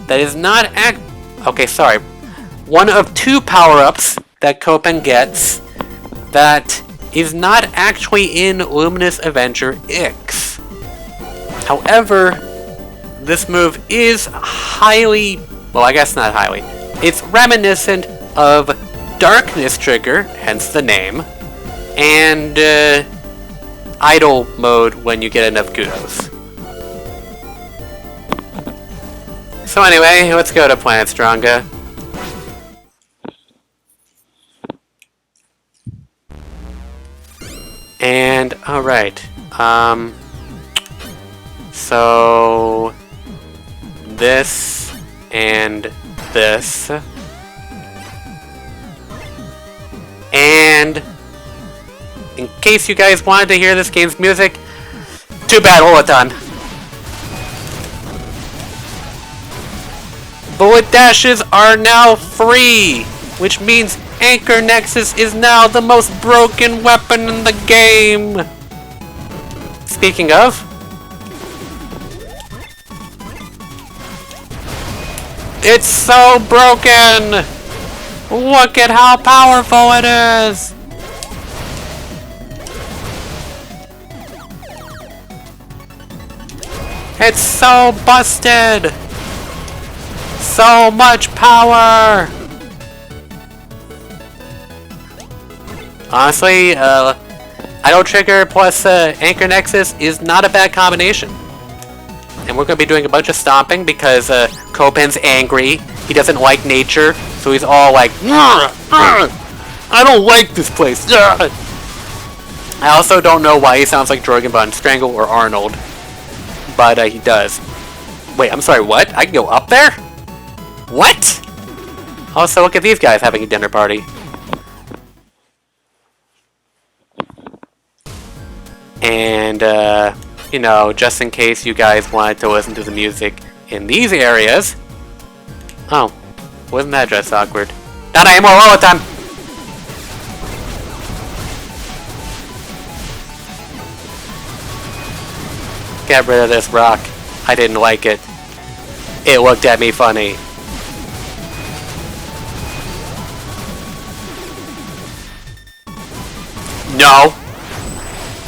that is not okay, sorry. One of 2 power-ups that Copen gets that is not actually in Luminous Avenger Ix. However, this move is highly, well, I guess not highly, it's reminiscent of Darkness Trigger, hence the name, and idle mode when you get enough kudos. So anyway, let's go to Planet Stronga. And, alright, so this and this, and in case you guys wanted to hear this game's music, too bad, all the time. Bullet dashes are now free, which means Anchor Nexus is now the most broken weapon in the game! Speaking of, it's so broken! Look at how powerful it is! It's so busted! So much power! Honestly, Idle Trigger plus Anchor Nexus is not a bad combination. And we're going to be doing a bunch of stomping because Copen's angry. He doesn't like nature, so he's all like, I don't like this place. I also don't know why he sounds like Jorgen von Strangle or Arnold, but he does. Wait, I'm sorry, what? I can go up there? What? Also, look at these guys having a dinner party. And, you know, just in case you guys wanted to listen to the music in these areas. Oh, wasn't that just awkward? Not anymore all the time! Get rid of this rock. I didn't like it. It looked at me funny. No!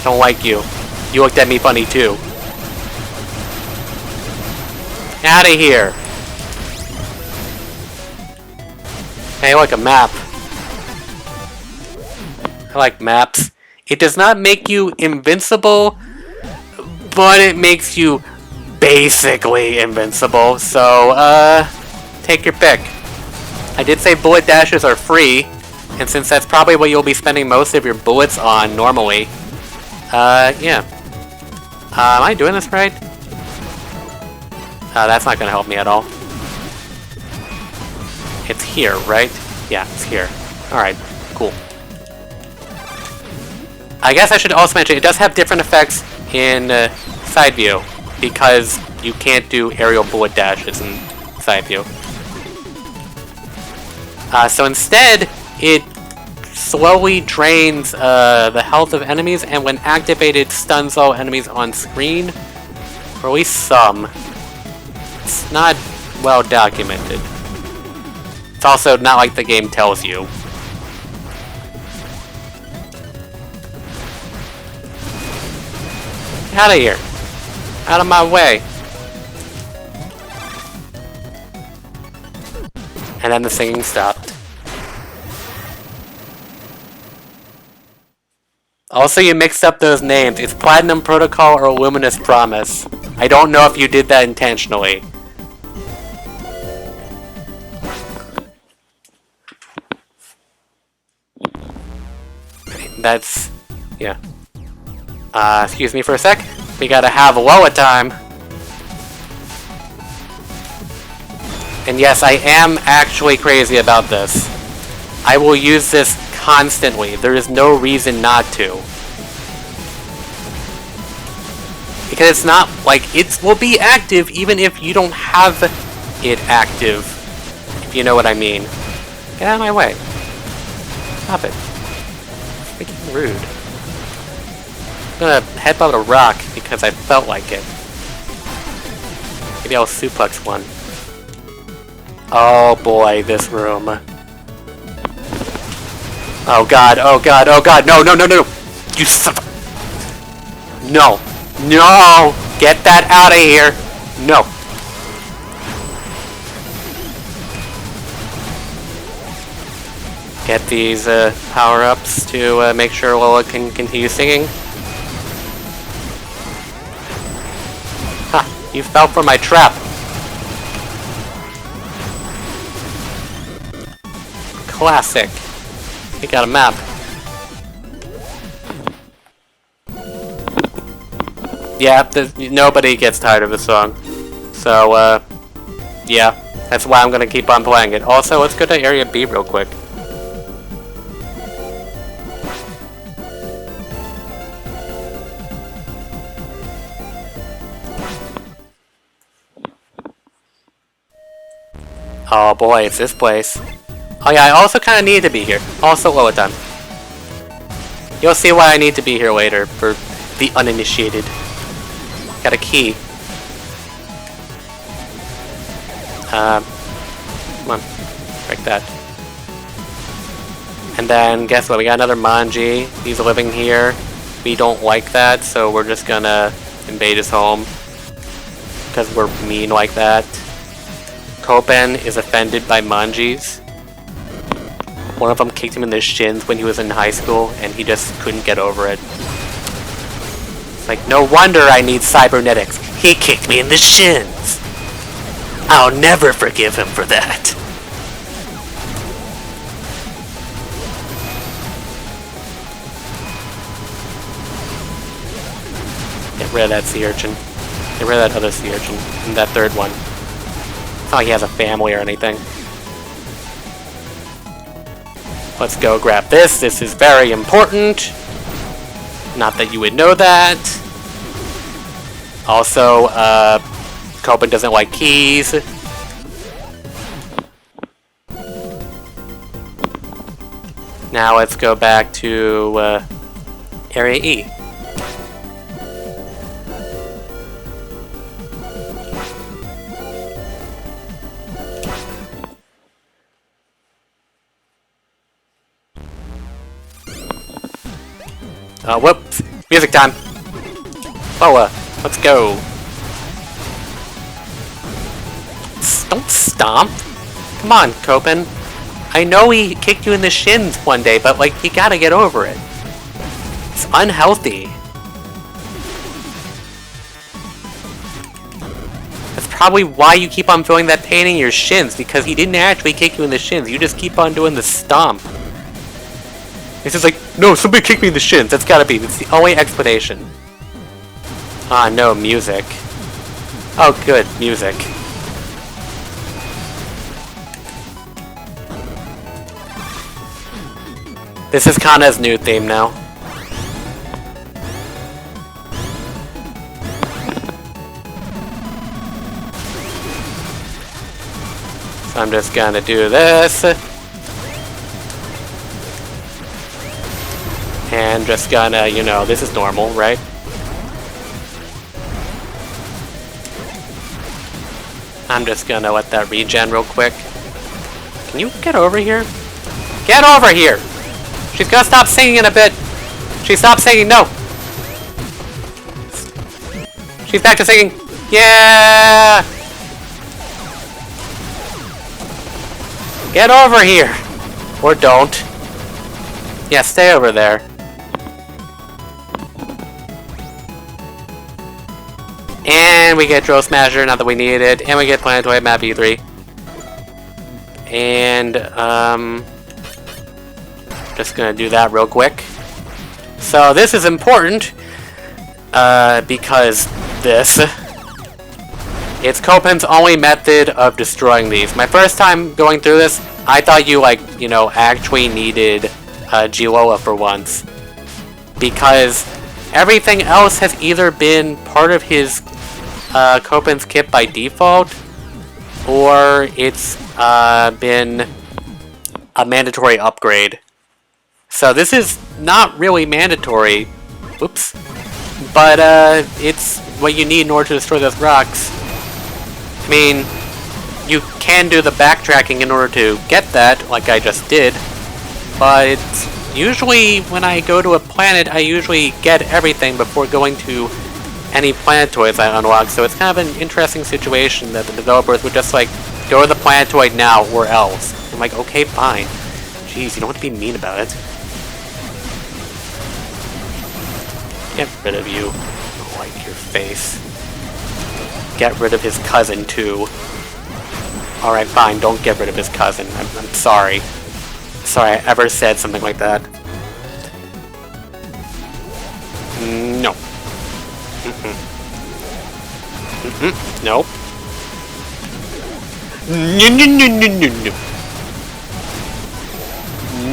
Don't like you. You looked at me funny too. Out of here! Hey, like a map. I like maps. It does not make you invincible, but it makes you basically invincible. So, take your pick. I did say bullet dashes are free, and since that's probably what you'll be spending most of your bullets on normally, yeah. Am I doing this right? That's not gonna help me at all. It's here, right? Yeah, it's here. Alright, cool. I guess I should also mention, it does have different effects in side view, because you can't do aerial bullet dashes in side view. So instead, it slowly drains the health of enemies, and when activated, stuns all enemies on screen. Or at least some. It's not well documented. It's also not like the game tells you. Get out of here! Out of my way! And then the singing stopped. Also, you mixed up those names. It's Platinum Protocol or Luminous Promise. I don't know if you did that intentionally. That's... yeah. Excuse me for a sec. We gotta have Loa time. And yes, I am actually crazy about this. I will use this constantly. There is no reason not to. Because it's not like it will be active even if you don't have it active. If you know what I mean. Get out of my way. Stop it. Freaking rude. I'm gonna headbutt a rock because I felt like it. Maybe I'll suplex one. Oh boy, this room. Oh god, oh god, oh god, no, no, no, no, no! You son of... No! No! Get that out of here! No! Get these power-ups to make sure Lola can continue singing. Ha! You fell for my trap! Classic. We got a map. Yeah, nobody gets tired of the song. So, yeah. That's why I'm gonna keep on playing it. Also, let's go to Area B real quick. Oh boy, it's this place. Oh yeah, I also kind of need to be here. Also Loa time. You'll see why I need to be here later for the uninitiated. Got a key. Come on. Break that. And then, guess what? We got another Manji. He's living here. We don't like that, so we're just gonna invade his home. Because we're mean like that. Kopen is offended by Manjis. One of them kicked him in the shins when he was in high school, and he just couldn't get over it. It's like, no wonder I need cybernetics. He kicked me in the shins. I'll never forgive him for that. Get rid of that sea urchin. Get rid of that other sea urchin. And that third one. It's not like he has a family or anything. Let's go grab this. This is very important. Not that you would know that. Also, Kopen doesn't like keys. Now let's go back to Area E. Whoops! Music time! Boa, let's go! Don't stomp! Come on, Copen. I know he kicked you in the shins one day, but, like, you gotta get over it. It's unhealthy. That's probably why you keep on feeling that pain in your shins, because he didn't actually kick you in the shins. You just keep on doing the stomp. It's just like, no, somebody kicked me in the shins. That's gotta be. That's the only explanation. Ah, no, music. Oh, good, music. This is Kana's new theme now. So I'm just gonna do this. And just gonna, you know, this is normal, right? I'm just gonna let that regen real quick. Can you get over here? Get over here! She's gonna stop singing in a bit. She stopped singing, no! She's back to singing. Yeah! Get over here! Or don't. Yeah, stay over there. And we get Drill Smasher, not that we need it. And we get Planetoid Map E3. And, just gonna do that real quick. So this is important, because this, it's Copen's only method of destroying these. My first time going through this, I thought you, like, you know, actually needed Gilola for once. Because everything else has either been part of his Copen's kit by default, or it's been a mandatory upgrade. So this is not really mandatory, oops, but it's what you need in order to destroy those rocks. I mean, you can do the backtracking in order to get that, like I just did, but usually when I go to a planet, I usually get everything before going to any planetoids I unlock, so it's kind of an interesting situation that the developers would just, like, go to the planetoid now or else. I'm like, okay, fine. Jeez, you don't have to be mean about it. Get rid of you. I don't like your face. Get rid of his cousin, too. Alright, fine, don't get rid of his cousin. I'm sorry. Sorry I ever said something like that. No. Nope. No, no, no, no, no, no.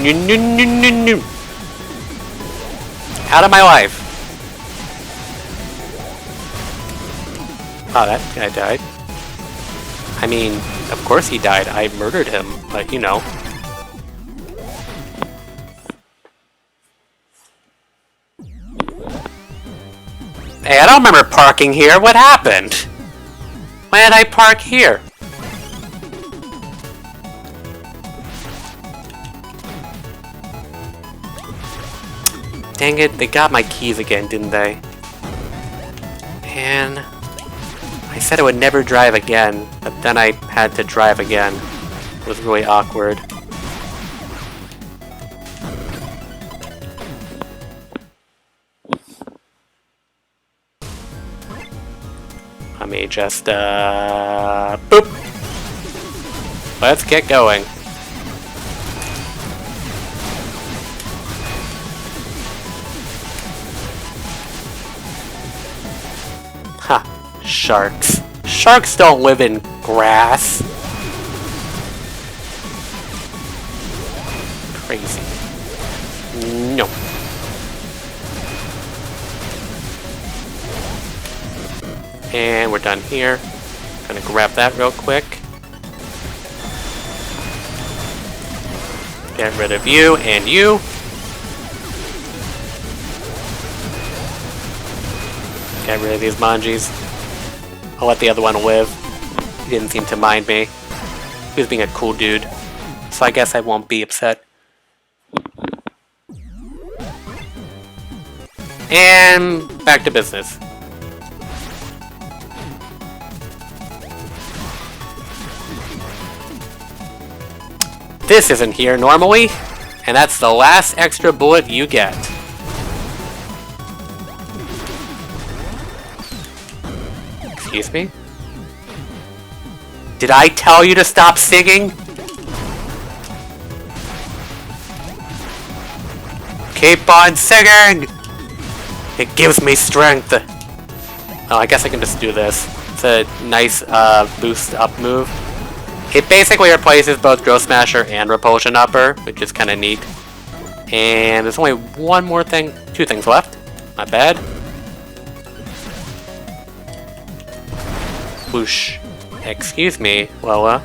No, no, no, no, no. Out of my life. Oh, that guy died. I mean, of course he died. I murdered him, but you know. Hey, I don't remember parking here. What happened? Why did I park here? Dang it, they got my keys again, didn't they? Man, I said I would never drive again, but then I had to drive again. It was really awkward. Let me just, boop! Let's get going. Ha! Sharks. Sharks don't live in grass. Crazy. No. And we're done here. Gonna grab that real quick. Get rid of you and you. Get rid of these manjis. I'll let the other one live. He didn't seem to mind me. He was being a cool dude. So I guess I won't be upset. And back to business. This isn't here normally, and that's the last extra bullet you get. Excuse me? Did I tell you to stop singing? Keep on singing! It gives me strength. Oh, I guess I can just do this. It's a nice boost up move. It basically replaces both Growth Smasher and Repulsion Upper, which is kind of neat. And there's only one more thing, two things left. Not bad. Whoosh. Excuse me, Lola.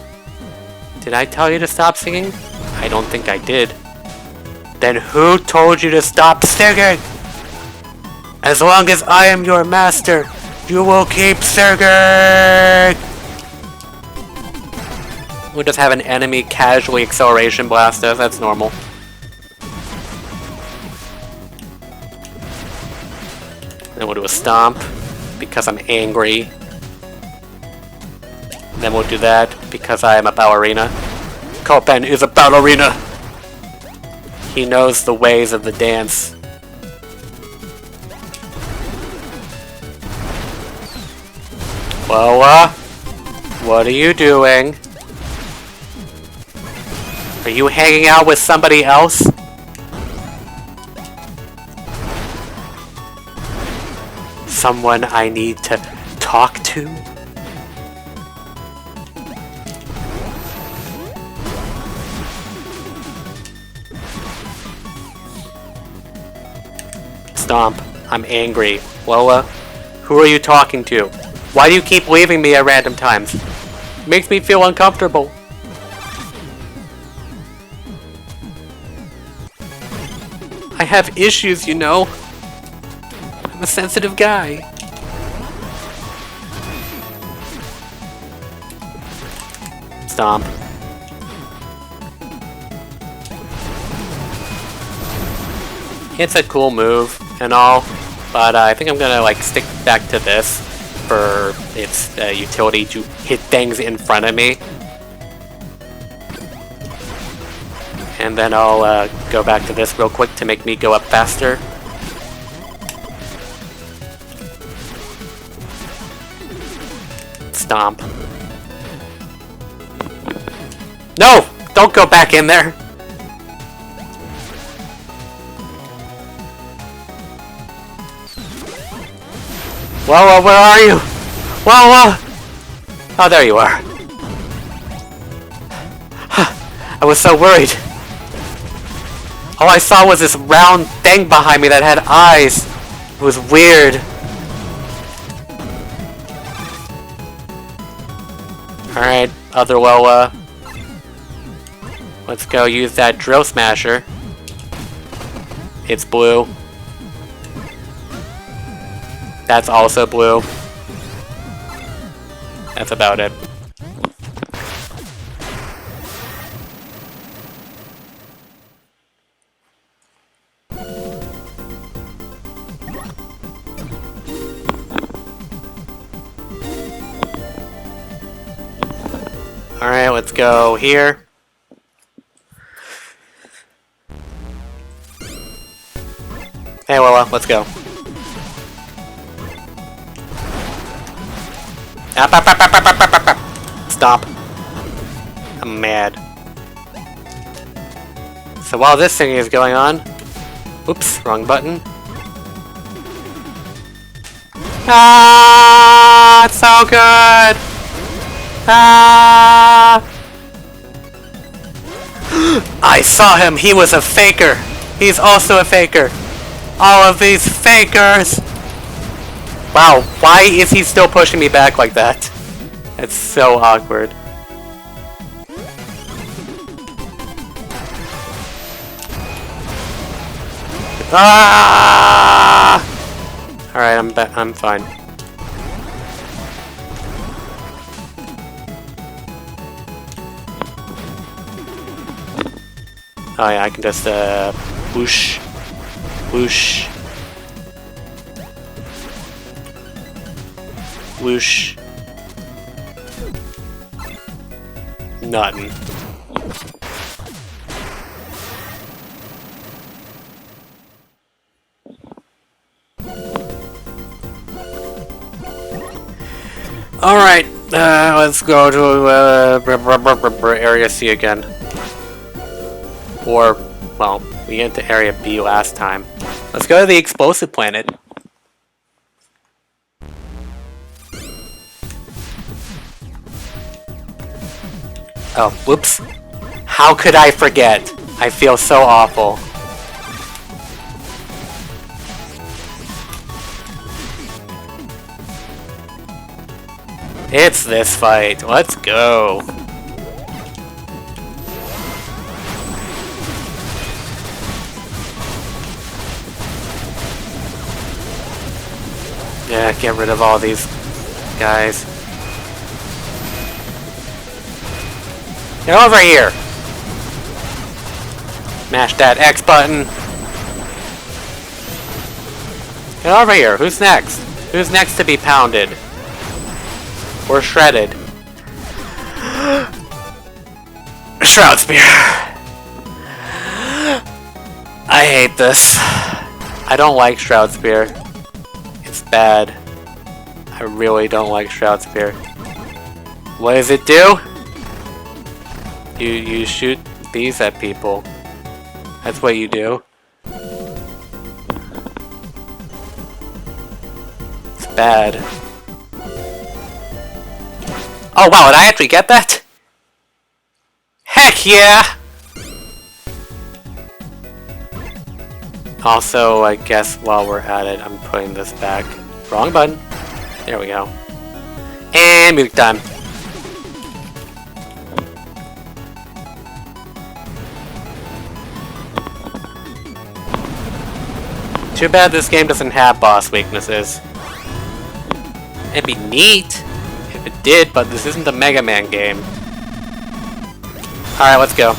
Did I tell you to stop singing? I don't think I did. Then who told you to stop singing? As long as I am your master, you will keep singing! We'll just have an enemy casually acceleration blast us, that's normal. Then we'll do a stomp, because I'm angry. Then we'll do that, because I am a ballerina. Copen is a ballerina! He knows the ways of the dance. Lola, what are you doing? Are you hanging out with somebody else? Someone I need to talk to? Stomp. I'm angry. Lola, who are you talking to? Why do you keep leaving me at random times? It makes me feel uncomfortable. I have issues, you know. I'm a sensitive guy. Stomp. It's a cool move and all, but I think I'm gonna like stick back to this for its utility to hit things in front of me. And then I'll go back to this real quick to make me go up faster. Stomp. No! Don't go back in there! Whoa, where are you? Whoa! Oh, there you are. I was so worried. All I saw was this round thing behind me that had eyes. It was weird. Alright, other Lola. Let's go use that Drill Smasher. It's blue. That's also blue. That's about it. Alright, let's go here. Hey Lola, let's go. Stop. I'm mad. So while this thing is going on... Oops, wrong button. Ah, it's so good! Ah! I saw him! He was a faker! He's also a faker! All of these fakers! Wow, why is he still pushing me back like that? It's so awkward. Ah! Alright, I'm fine. Oh yeah, I can just whoosh, whoosh. Whoosh. Nothing. Alright, let's go to Area C again. Or, well, we went to Area B last time. Let's go to the explosive planet. Oh, whoops. How could I forget? I feel so awful. It's this fight. Let's go. Yeah, get rid of all these guys. Get over here! Mash that X button. Get over here. Who's next? Who's next to be pounded? Or shredded? Shroud Spear. I hate this. I don't like Shroud Spear. It's bad. I really don't like Shroud Spear. What does it do? You shoot these at people. That's what you do. It's bad. Oh wow, did I actually get that? Heck yeah! Also, I guess while we're at it, I'm putting this back. Wrong button. There we go. And music time. Too bad this game doesn't have boss weaknesses. It'd be neat if it did, but this isn't a Mega Man game. Alright, let's go.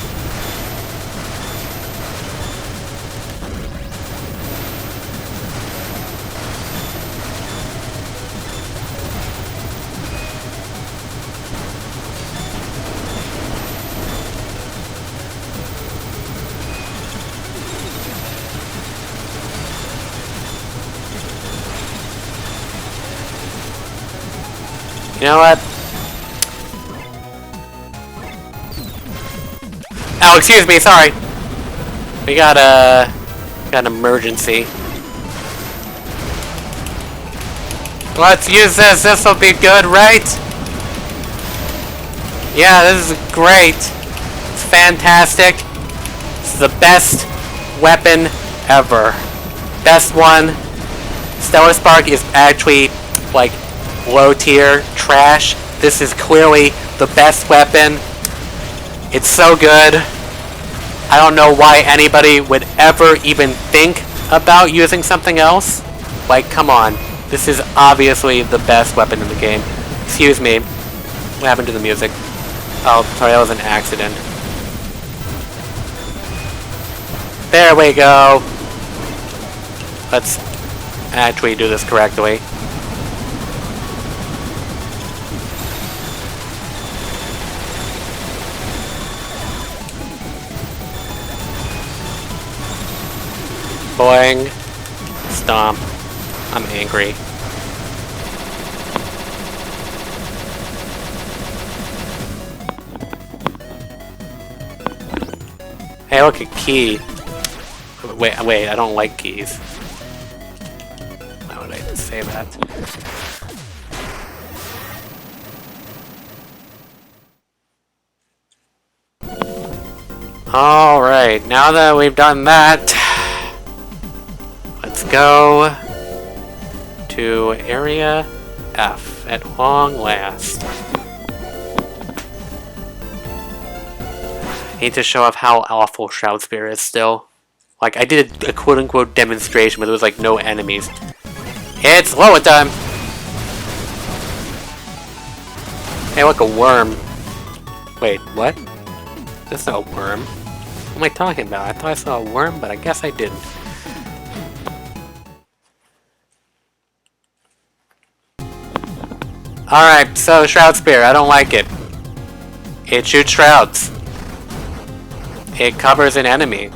You know what? Oh, excuse me, sorry. We got an emergency. Let's use this. This will be good, right? Yeah, this is great. It's fantastic. This is the best weapon ever. Best one. Stellar Spark is actually like low tier trash. This is clearly the best weapon. It's so good. I don't know why anybody would ever even think about using something else. Like, come on. This is obviously the best weapon in the game. Excuse me. What happened to the music? Oh, sorry, that was an accident. There we go. Let's actually do this correctly. Boing. Stomp. I'm angry. Hey, look, a key. Wait, I don't like keys. Why would I say that? Alright, now that we've done that, let's go to Area F at long last. I need to show off how awful Shroud Spear is still. Like, I did a quote-unquote demonstration, but there was like no enemies. It's Loa time! Hey, look, a worm. Wait, what? That's not a worm. What am I talking about? I thought I saw a worm, but I guess I didn't. Alright, so Shroud Spear, I don't like it. It shoots shrouds. It covers an enemy.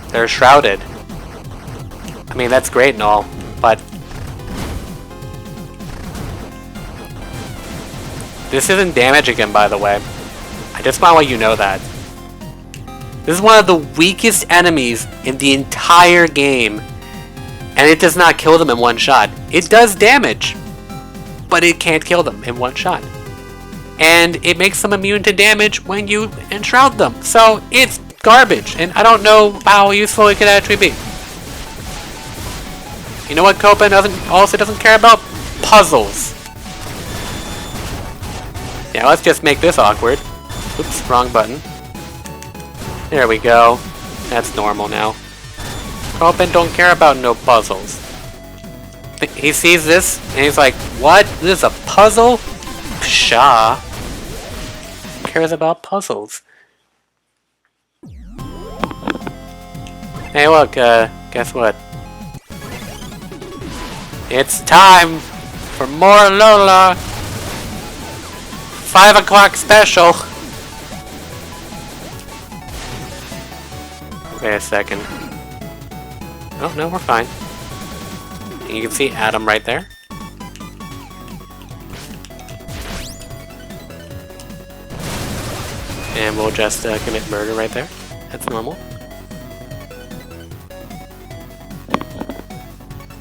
They're shrouded. I mean, that's great and all, but this isn't damage again, by the way. I just want to let you know that. This is one of the weakest enemies in the entire game, and it does not kill them in one shot. It does damage, but it can't kill them in one shot. And it makes them immune to damage when you enshroud them. So it's garbage, and I don't know how useful it could actually be. You know what Copen also doesn't care about? Puzzles. Yeah, let's just make this awkward. Oops, wrong button. There we go. That's normal now. Copen don't care about no puzzles. He sees this, and he's like, what? This is a puzzle? Pshaw. Who cares about puzzles? Hey look, guess what? It's time for more Lola! 5 o'clock special! Wait a second. Oh, no, we're fine. You can see Adam right there. And we'll just commit murder right there. That's normal.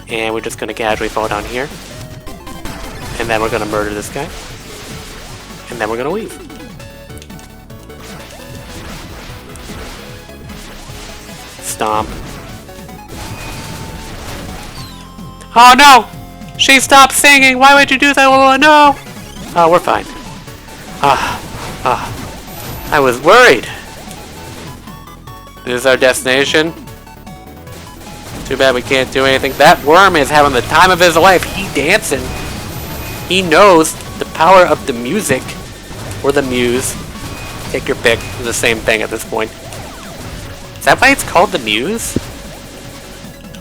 And we're just gonna casually fall down here. And then we're gonna murder this guy. And then we're gonna leave. Stomp. Oh no! She stopped singing! Why would you do that? Oh no! Oh, we're fine. I was worried. This is our destination. Too bad we can't do anything. That worm is having the time of his life. He dancing. He knows the power of the music. Or the muse. Take your pick. It's the same thing at this point. Is that why it's called the muse?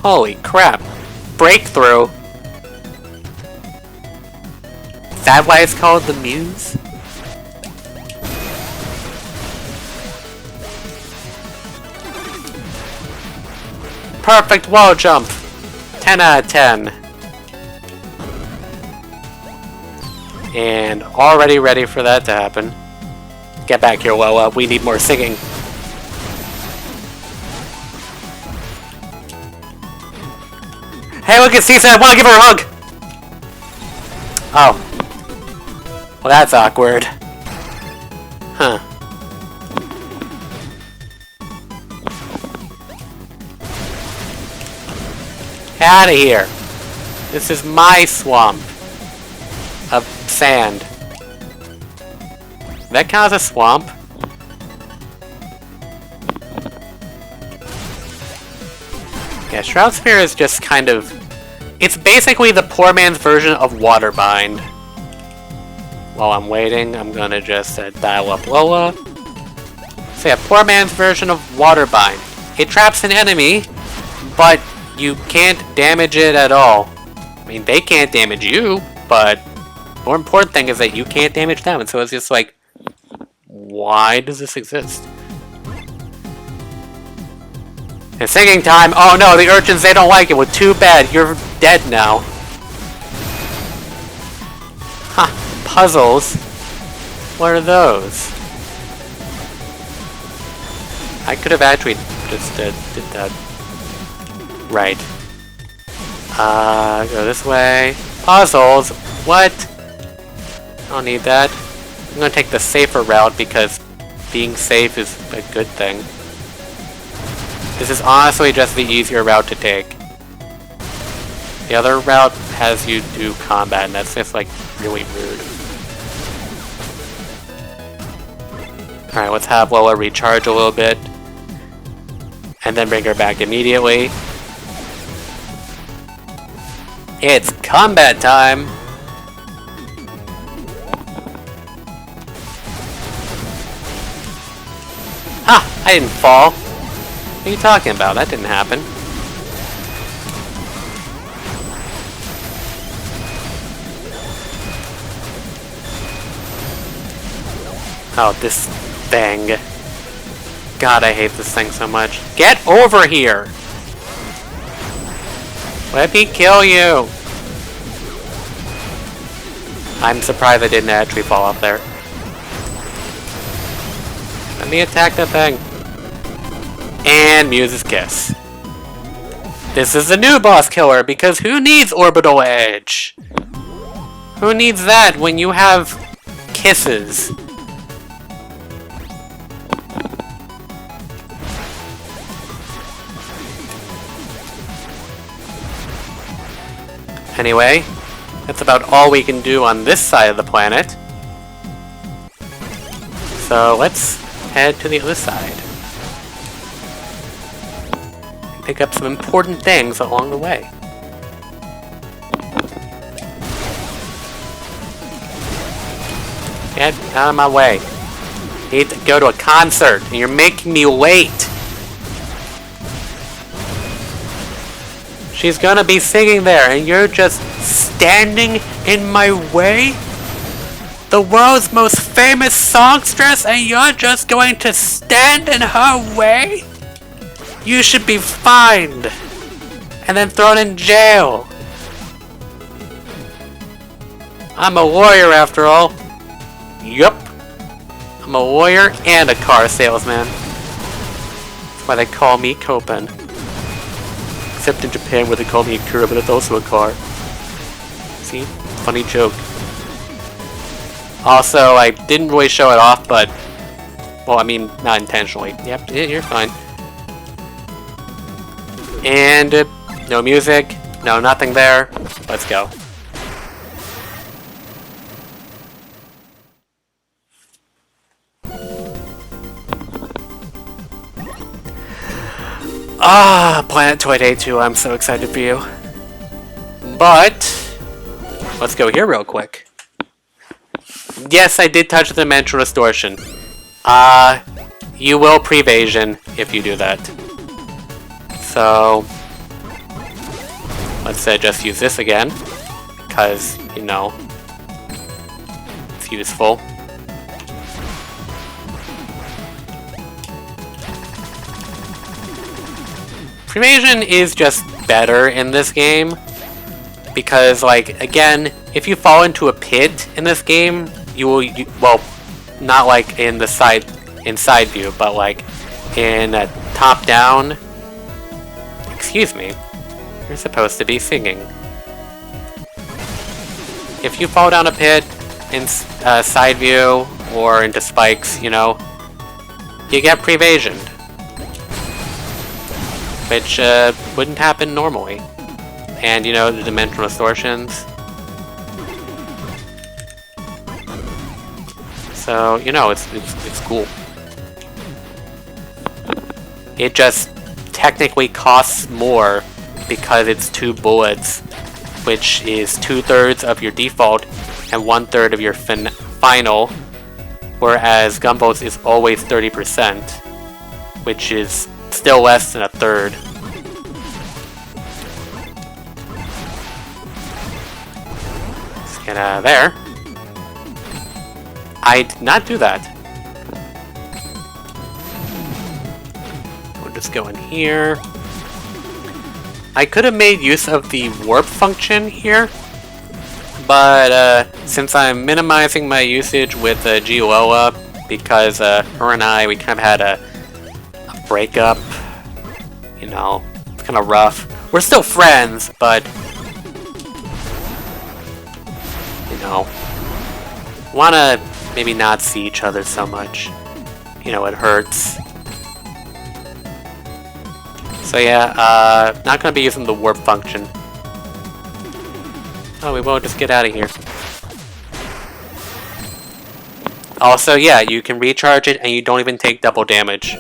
Holy crap. Breakthrough. Is that why it's called the muse? Perfect wall jump! 10 out of 10. And already ready for that to happen. Get back here, Lola. We need more singing. Hey, look at Cisa! I want to give her a hug! Oh. Well, that's awkward. Huh. Out of here! This is my swamp of sand. That count as a swamp? Yeah, Shroud Spear is just kind of... It's basically the poor man's version of Waterbind. While I'm waiting, I'm gonna just dial up Lola. So yeah, poor man's version of Waterbind. It traps an enemy, but you can't damage it at all. I mean, they can't damage you, but the more important thing is that you can't damage them, and so it's just like, why does this exist? And singing time! Oh no, the urchins, they don't like it. Well, too bad, you're dead now. Ha, puzzles? What are those? I could have actually just did that. Right. Go this way. Puzzles? What? I don't need that. I'm gonna take the safer route because being safe is a good thing. This is honestly just the easier route to take. The other route has you do combat, and that's just like really rude. Alright, let's have Lola recharge a little bit. And then bring her back immediately. It's combat time! Ha! I didn't fall! What are you talking about? That didn't happen. Oh, this thing. God, I hate this thing so much. Get over here! Let me kill you! I'm surprised I didn't actually fall off there. Let me attack that thing. And Muse's Kiss. This is the new boss killer, because who needs Orbital Edge? Who needs that when you have kisses? Anyway, that's about all we can do on this side of the planet. So let's head to the other side. Pick up some important things along the way. Get out of my way. I need to go to a concert, and you're making me wait. She's gonna be singing there, and you're just standing in my way? The world's most famous songstress, and you're just going to stand in her way? You should be fined, and then thrown in jail. I'm a lawyer after all. Yup. I'm a lawyer and a car salesman. That's why they call me Copen. Except in Japan where they call me Akira, but it's also a car. See? Funny joke. Also, I didn't really show it off, but... well, I mean, not intentionally. Yep, you're fine. And no music, no nothing there. Let's go. Ah, Planetoid A2, I'm so excited for you. But, let's go here real quick. Yes, I did touch the Dimensional Distortion. You will pre-evasion if you do that. So, let's just use this again, because, you know, it's useful. Pre-evasion is just better in this game, because, like, again, if you fall into a pit in this game, you will, well, not like in the side view, but like in a top-down. Excuse me, you're supposed to be singing. If you fall down a pit in side view or into spikes, you know, you get pre-evasioned, which wouldn't happen normally. And you know, the dimensional distortions. So, you know, it's cool. It just technically costs more because it's 2 bullets, which is 2/3 of your default and 1/3 of your final, whereas Gunvolt is always 30%, which is still less than 1/3. Let's get out of there. I did not do that. We'll just go in here. I could have made use of the warp function here, but since I'm minimizing my usage with Giolola, because her and I, we kind of had a breakup, you know, it's kind of rough. We're still friends, but, you know, wanna maybe not see each other so much. You know, it hurts. So yeah, not gonna be using the warp function. Oh, we won't just get out of here. Also, yeah, you can recharge it and you don't even take double damage.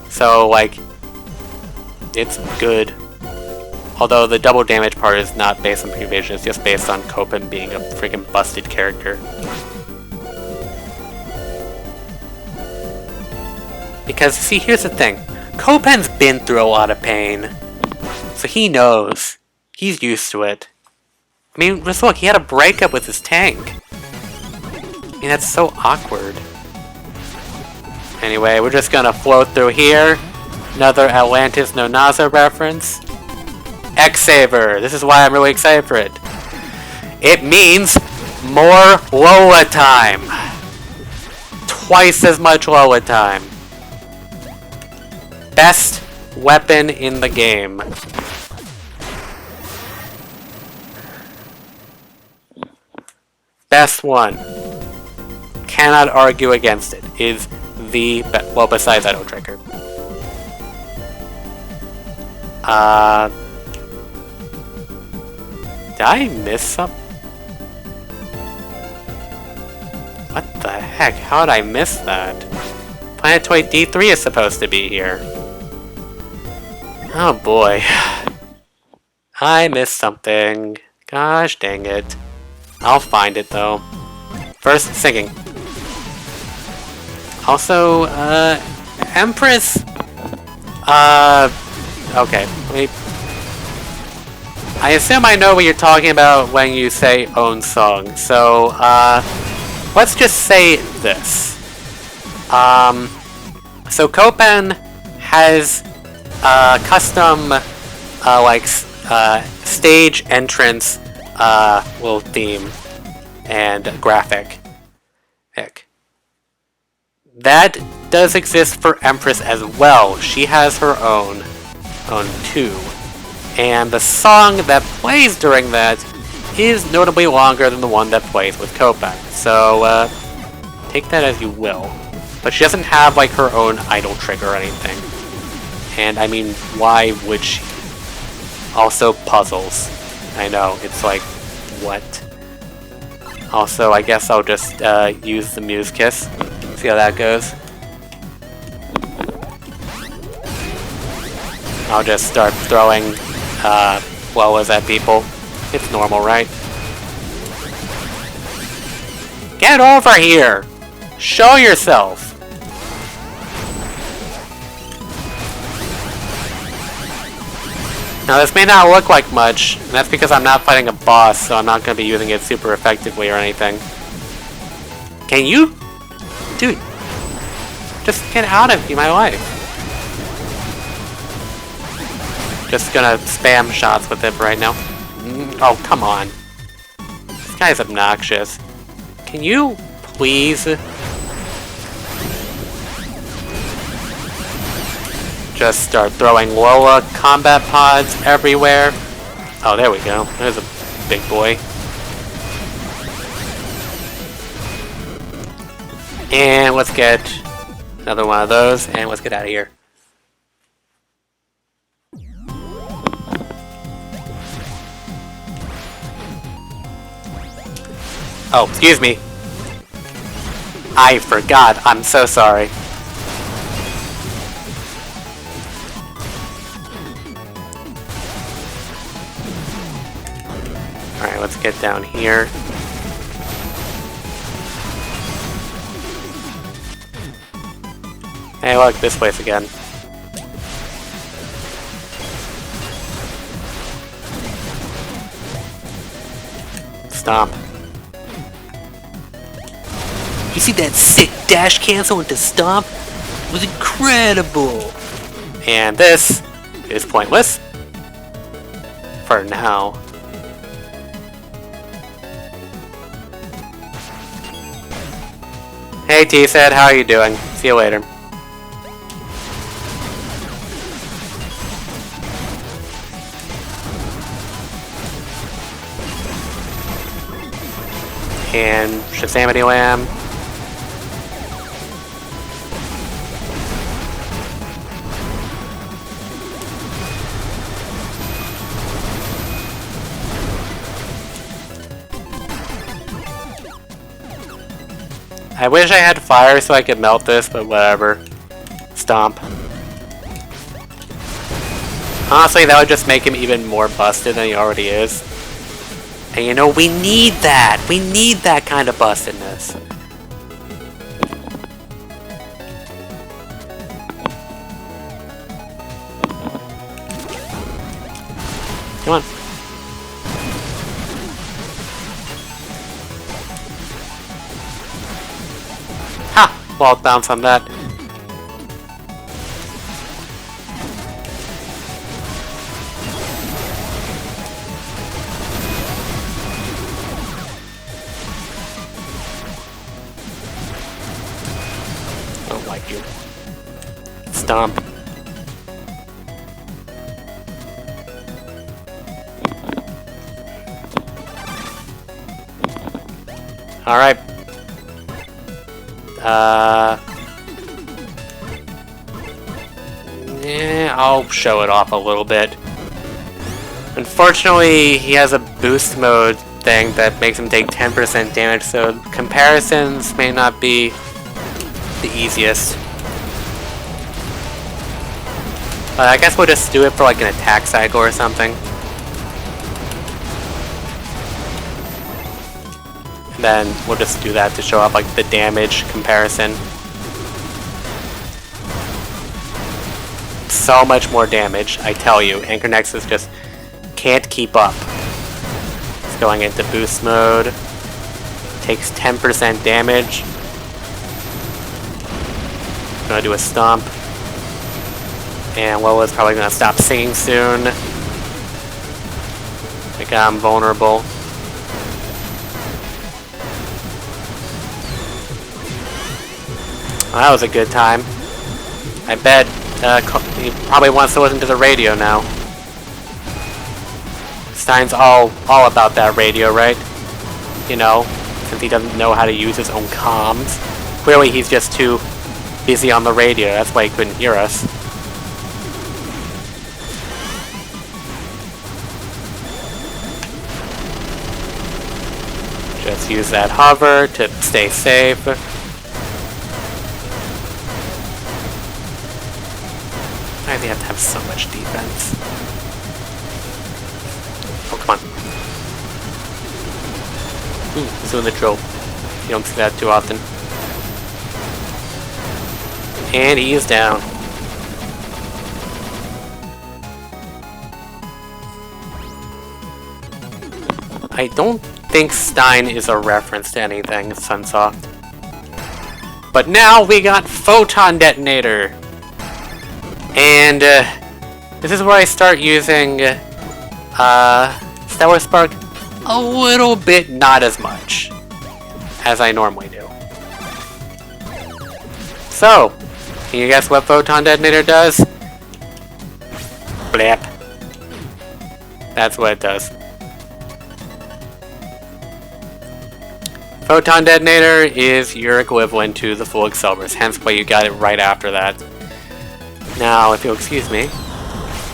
So, like, it's good. Although the double damage part is not based on pre-evasion, it's just based on Copen being a freaking busted character. Because, see, here's the thing. Copen's been through a lot of pain. So he knows. He's used to it. I mean, just look, he had a breakup with his tank. I mean, that's so awkward. Anyway, we're just gonna float through here. Another Atlantis No NASA reference. X-Saver! This is why I'm really excited for it. It means more Lola time! Twice as much Lola time. Best weapon in the game. Best one. Cannot argue against it. Is the best. Well, besides Idle Trigger. Did I miss something? What the heck? How did I miss that? Planetoid D3 is supposed to be here. Oh boy. I missed something. Gosh dang it. I'll find it though. First, singing. Also, Empress... okay. I assume I know what you're talking about when you say own song. So, let's just say this. So Copen has custom, stage entrance, little theme and graphic. Heck. That does exist for Empress as well. She has her own too. And the song that plays during that is notably longer than the one that plays with Copen. So, take that as you will. But she doesn't have, like, her own idle trigger or anything. And, I mean, why would she? Also, puzzles. I know, it's like, what? Also, I guess I'll just, use the Muse Kiss. See how that goes. I'll just start throwing, Lolas at people. It's normal, right? Get over here! Show yourself! Now this may not look like much, and that's because I'm not fighting a boss, so I'm not going to be using it super effectively or anything. Can you? Dude, just get out of my life. Just gonna spam shots with it right now. Oh, come on. This guy's obnoxious. Can you please just start throwing Lola combat pods everywhere? Oh, there we go. There's a big boy. And let's get another one of those, and let's get out of here. Oh, excuse me. I forgot. I'm so sorry. Alright, let's get down here. Hey, look, this place again. Stomp. You see that sick dash cancel into Stomp? It was incredible! And this is pointless. For now. Hey T-Set, how are you doing? See you later. And Shazamity Lamb. I wish I had fire so I could melt this, but whatever. Stomp. Honestly, that would just make him even more busted than he already is. And you know, we need that! We need that kind of bustedness. Come on. Ha! Wall bounce on that. Thank you. Stomp. Alright. Yeah, I'll show it off a little bit. Unfortunately, he has a boost mode thing that makes him take 10% damage, so comparisons may not be the easiest. But I guess we'll just do it for like an attack cycle or something. And then we'll just do that to show off like the damage comparison. So much more damage, I tell you. Anchor Nexus just can't keep up. It's going into boost mode. Takes 10% damage. Gonna do a stomp. And Lola's probably gonna stop singing soon. Like I'm vulnerable. Well, that was a good time. I bet he probably wants to listen to the radio now. Stein's all about that radio, right? You know, since he doesn't know how to use his own comms. Clearly he's just too busy on the radio, that's why he couldn't hear us. Just use that hover to stay safe. Why do they have to have so much defense? Oh, come on. Ooh, he's doing the drill. You don't see that too often. And he is down. I don't think Stein is a reference to anything, Sunsoft. But now we got Photon Detonator! And this is where I start using Stellar Spark a little bit, not as much as I normally do. So, can you guess what Photon Detonator does? Blip. That's what it does. Photon Detonator is your equivalent to the full Accelerus, hence why you got it right after that. Now, if you'll excuse me,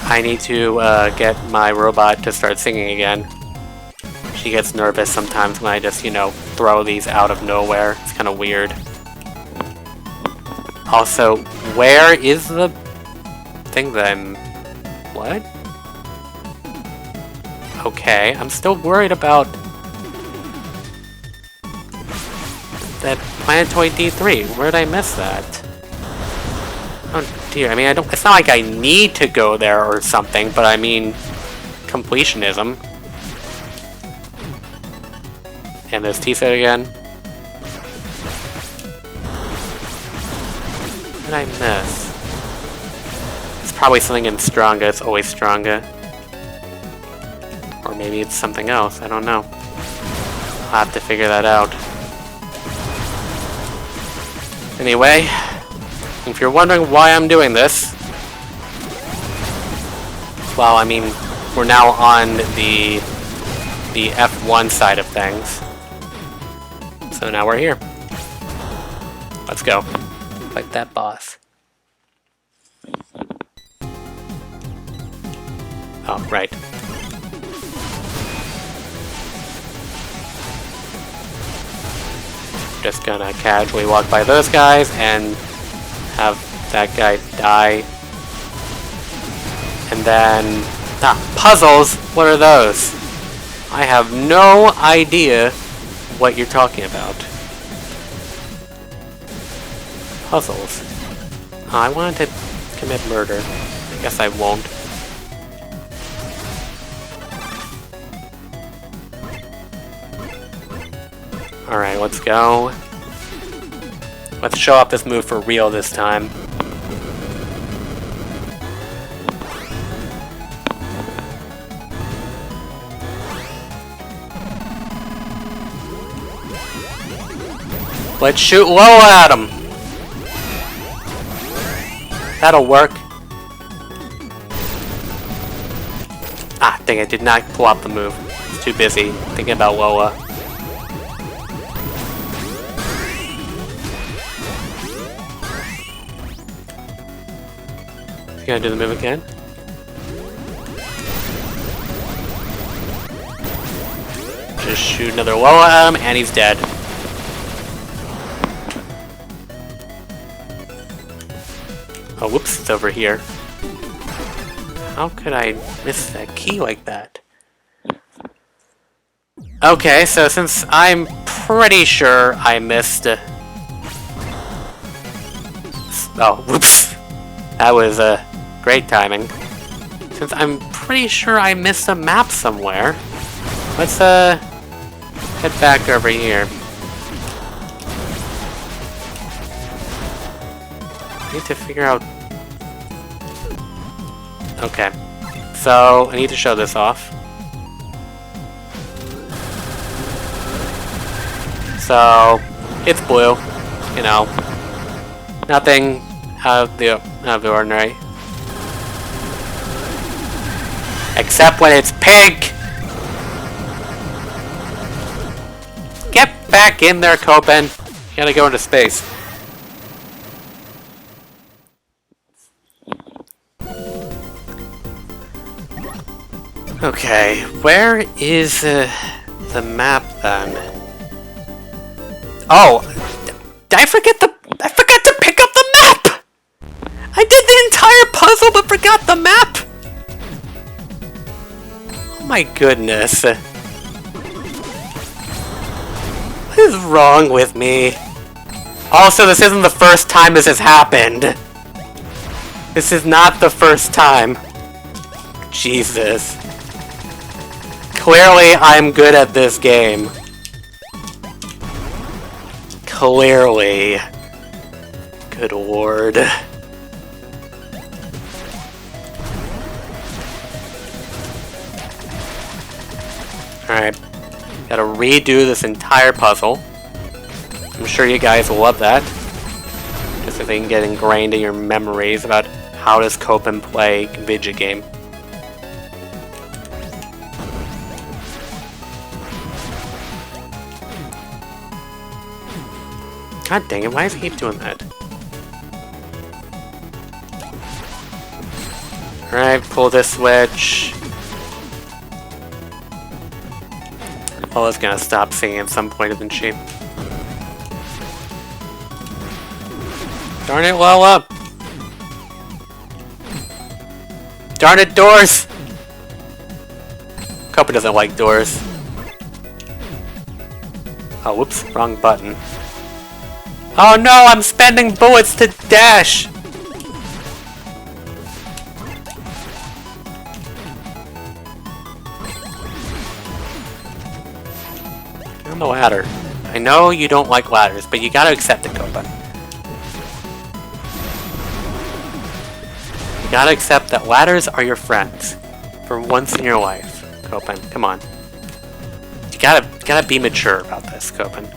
I need to get my robot to start singing again. She gets nervous sometimes when I just, you know, throw these out of nowhere. It's kind of weird. Also, where is the thing that I'm... What? Okay, I'm still worried about that Planetoid D3. Where did I miss that? Oh dear, I mean, it's not like I need to go there or something, but I mean, completionism. And there's T-Set again. What did I miss? It's probably something in Stronga, it's always Stronga. Or maybe it's something else, I don't know. I'll have to figure that out. Anyway, if you're wondering why I'm doing this, well, I mean, we're now on the F1 side of things. So now we're here. Let's go. Fight that boss. Oh, right. Just gonna casually walk by those guys and have that guy die. And then... puzzles? What are those? I have no idea what you're talking about. Puzzles. Oh, I wanted to commit murder. I guess I won't. Alright, let's go. Let's show off this move for real this time. Let's shoot low at him! That'll work. Ah, dang, I did not pull out the move. I was too busy thinking about Lola. Is he gonna do the move again? Just shoot another Lola at him, and he's dead. Oh, whoops, it's over here. How could I miss that key like that? Okay, so since I'm pretty sure I missed... Oh, whoops. That was great timing. Since I'm pretty sure I missed a map somewhere, let's head back over here. I need to figure out... Okay, so I need to show this off. So, it's blue, you know, nothing out of the ordinary. Except when it's pink! Get back in there, Copen! You gotta go into space. Okay, where is the map then? Oh, I forgot to pick up the map! I did the entire puzzle but forgot the map! Oh my goodness. What is wrong with me? Also, this isn't the first time this has happened. This is not the first time. Jesus. Clearly, I'm good at this game. Clearly. Good lord. Alright. Gotta redo this entire puzzle. I'm sure you guys will love that. Just so they can get ingrained in your memories about how does Copen play a video game. God dang it, why does he keep doing that? Alright, pull this switch. Lola's gonna stop singing at some point, isn't she? Darn it, Lola! Darn it, doors! Copen doesn't like doors. Oh, whoops, wrong button. Oh no, I'm spending bullets to dash! Get on the ladder. I know you don't like ladders, but you gotta accept it, Copen. You gotta accept that ladders are your friends. For once in your life, Copen. Come on. You gotta be mature about this, Copen.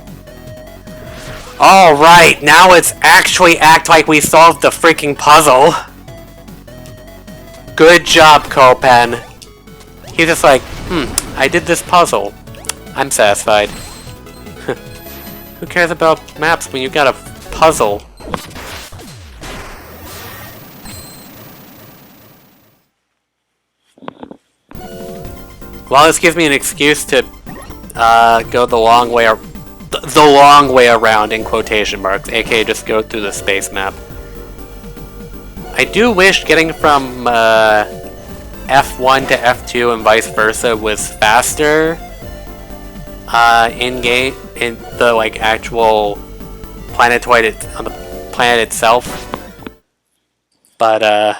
Alright, now let's actually act like we solved the freaking puzzle. Good job, Copen. He's just like, I did this puzzle. I'm satisfied. Who cares about maps when you got a puzzle? Well, this gives me an excuse to go the long way around in quotation marks, aka just go through the space map. I do wish getting from F1 to F2 and vice versa was faster in game, in the like actual planetoid on the planet itself. But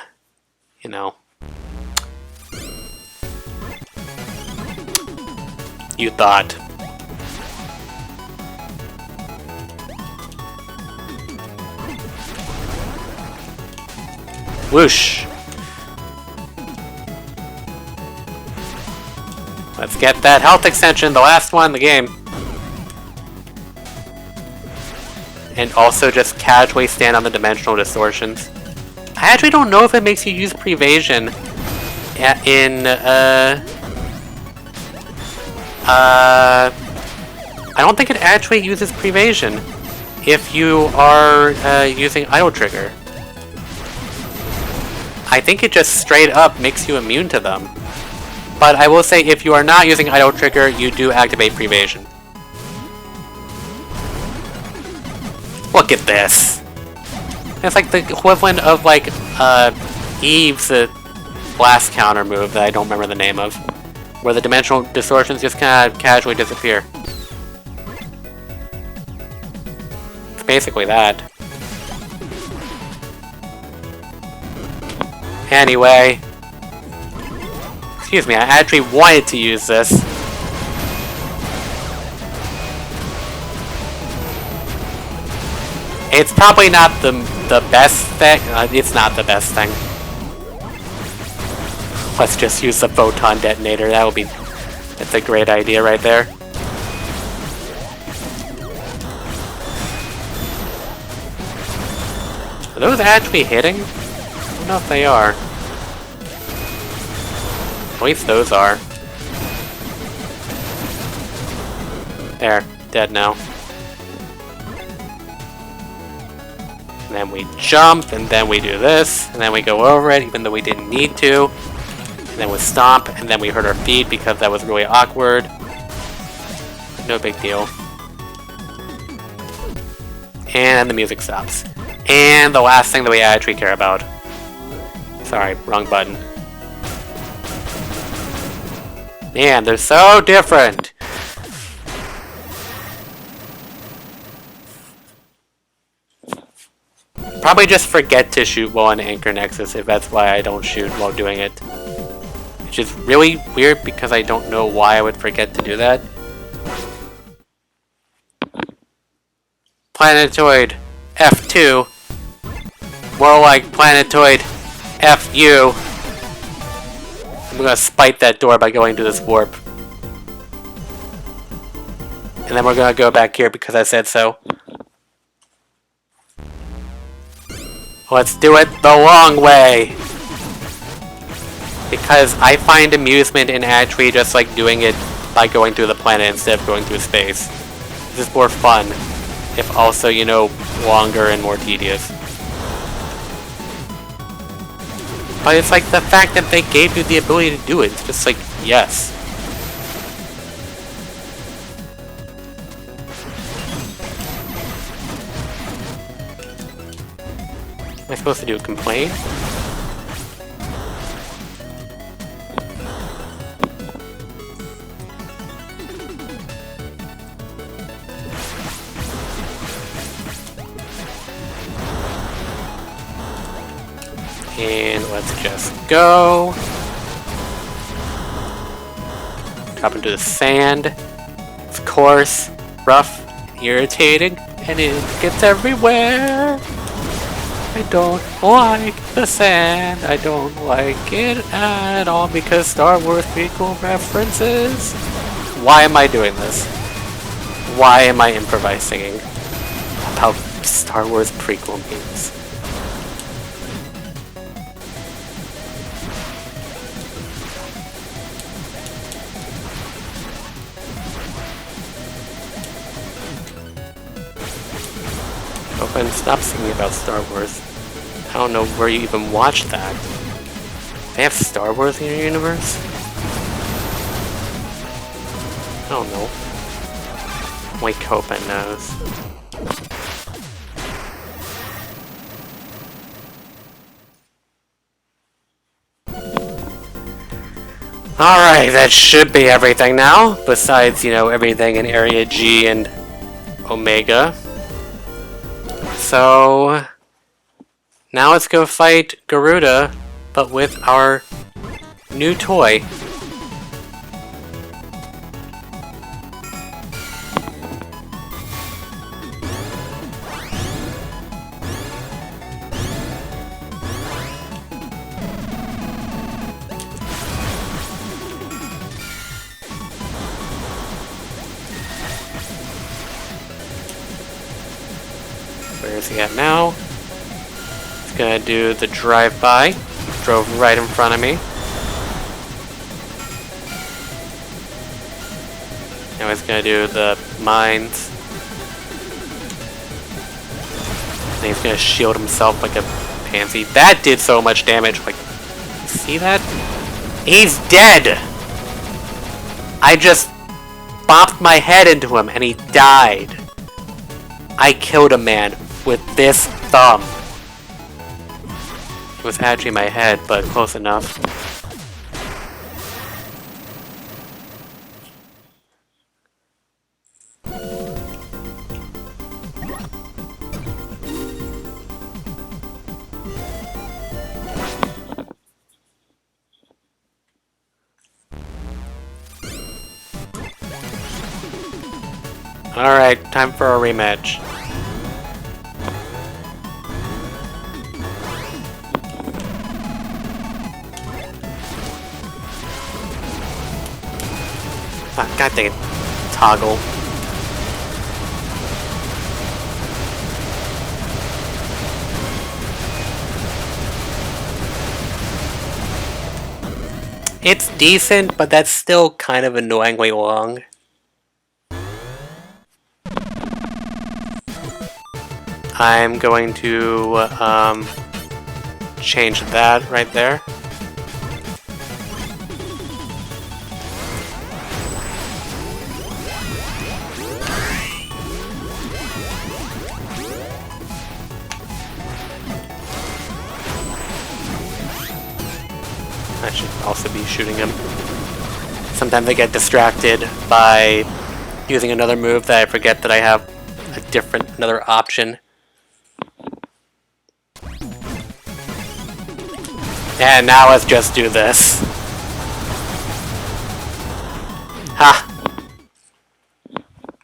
you know, you thought. Whoosh! Let's get that health extension, the last one in the game. And also just casually stand on the dimensional distortions. I actually don't know if it makes you use Prevasion I don't think it actually uses Prevasion if you are using Idle Trigger. I think it just straight up makes you immune to them. But I will say, if you are not using Idle Trigger, you do activate Prevasion. Look at this! It's like the equivalent of, like, Eve's blast counter move that I don't remember the name of. Where the dimensional distortions just kind of casually disappear. It's basically that. Anyway. Excuse me, I actually wanted to use this. It's probably not the best thing. It's not the best thing. Let's just use the photon detonator. That's a great idea right there. Are those actually hitting? I don't know if they are. At least those are. There, dead now. And then we jump, and then we do this, and then we go over it, even though we didn't need to. And then we stomp, and then we hurt our feet because that was really awkward. No big deal. And the music stops. And the last thing that we actually care about. Sorry, wrong button. Man, they're so different! Probably just forget to shoot while on Anchor Nexus if that's why I don't shoot while doing it. Which is really weird because I don't know why I would forget to do that. Planetoid F2. More like Planetoid FU. I'm gonna spike that door by going to this warp. And then we're gonna go back here because I said so. Let's do it the long way! Because I find amusement in actually just like doing it by going through the planet instead of going through space. This is more fun, if also, you know, longer and more tedious. But it's like the fact that they gave you the ability to do it, it's just like, yes. Am I supposed to do a complaint? And let's just go. Drop into the sand. Of course, rough, irritating, and it gets everywhere. I don't like the sand. I don't like it at all because Star Wars prequel references. Why am I doing this? Why am I improvising about Star Wars prequel memes? And stop singing about Star Wars. I don't know where you even watch that. They have Star Wars in your universe? I don't know. Only Copen knows. Alright, that should be everything now. Besides, you know, everything in Area G and Omega. So, now let's go fight Garuda, but with our new toy. Where is he at now? Let's gonna do the drive-by. Drove right in front of me. Now he's gonna do the mines. And he's gonna shield himself like a pansy. That did so much damage. Like, see that? He's dead! I just bopped my head into him and he died. I killed a man with this thumb. It was actually my head, but close enough. Alright, time for a rematch. Ah, god dang it. Toggle. It's decent, but that's still kind of annoyingly long. I'm going to change that right there. I should also be shooting him. Sometimes I get distracted by using another move that I forget that I have another option. And now let's just do this. Ha!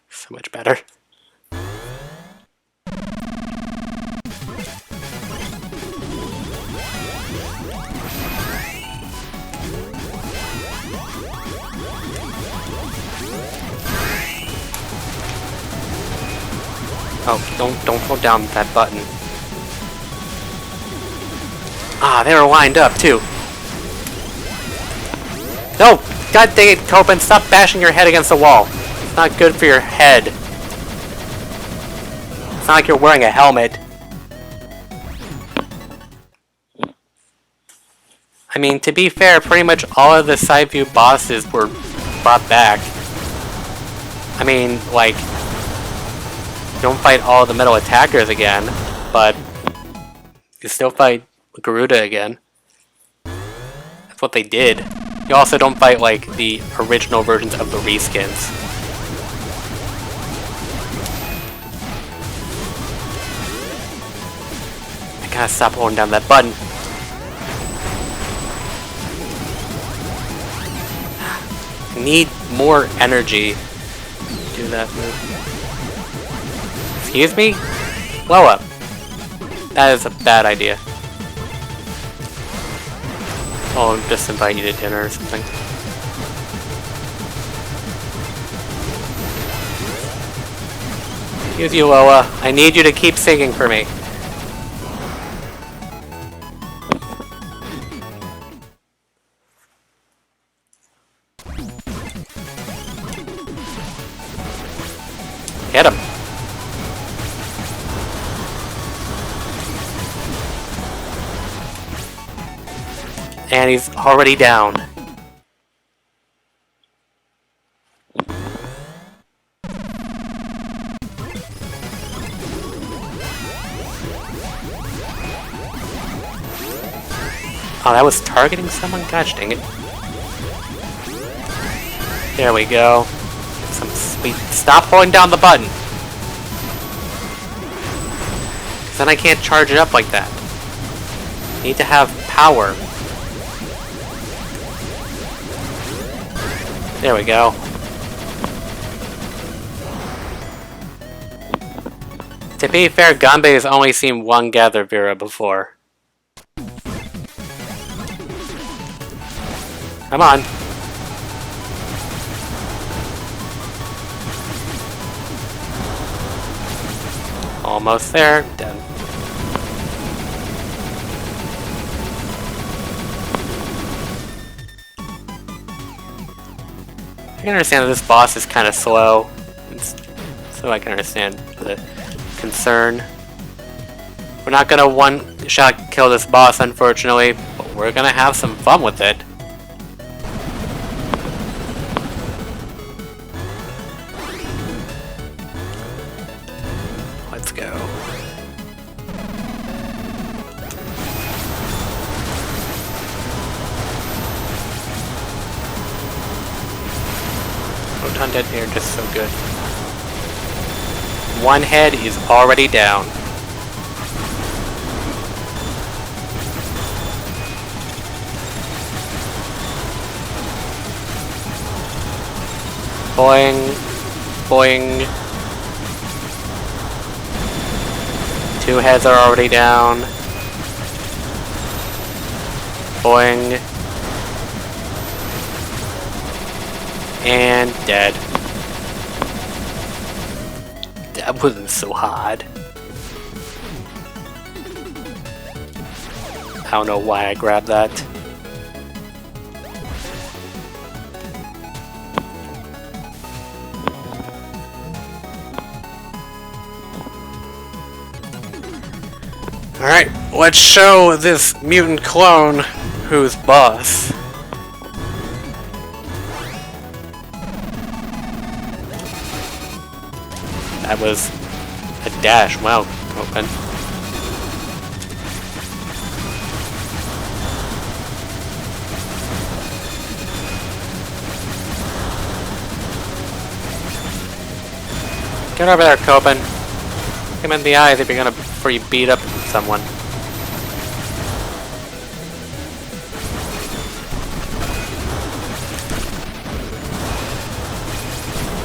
So much better. Oh, don't hold down that button. Ah, they were lined up too. No! God dang it, Copen, stop bashing your head against the wall. It's not good for your head. It's not like you're wearing a helmet. I mean, to be fair, pretty much all of the side view bosses were brought back. I mean, like, you don't fight all of the metal attackers again, but you still fight Garuda again. That's what they did. You also don't fight, like, the original versions of the reskins. I gotta stop holding down that button. I need more energy to do that move. Excuse me? Blow up. That is a bad idea. I'll just invite you to dinner or something. Excuse you, Loa. I need you to keep singing for me. Hit him. And he's already down. Oh, that was targeting someone? Gosh dang it. There we go. Some sweet... Stop holding down the button! Because then I can't charge it up like that. I need to have power. There we go. To be fair, Ganbei has only seen one Gather Vera before. Come on. Almost there. Done. can understand that this boss is kind of slow, so I can understand the concern. We're not gonna one-shot kill this boss, unfortunately, but we're gonna have some fun with it. Let's go. Photon detonator just so good. One head is already down. Boing, boing. Two heads are already down. Boing. And dead. That wasn't so hard. I don't know why I grabbed that. Alright, let's show this mutant clone who's boss. That was a dash. Wow, open. Get over there, Copen. Look him in the eyes if you're gonna before you beat up someone.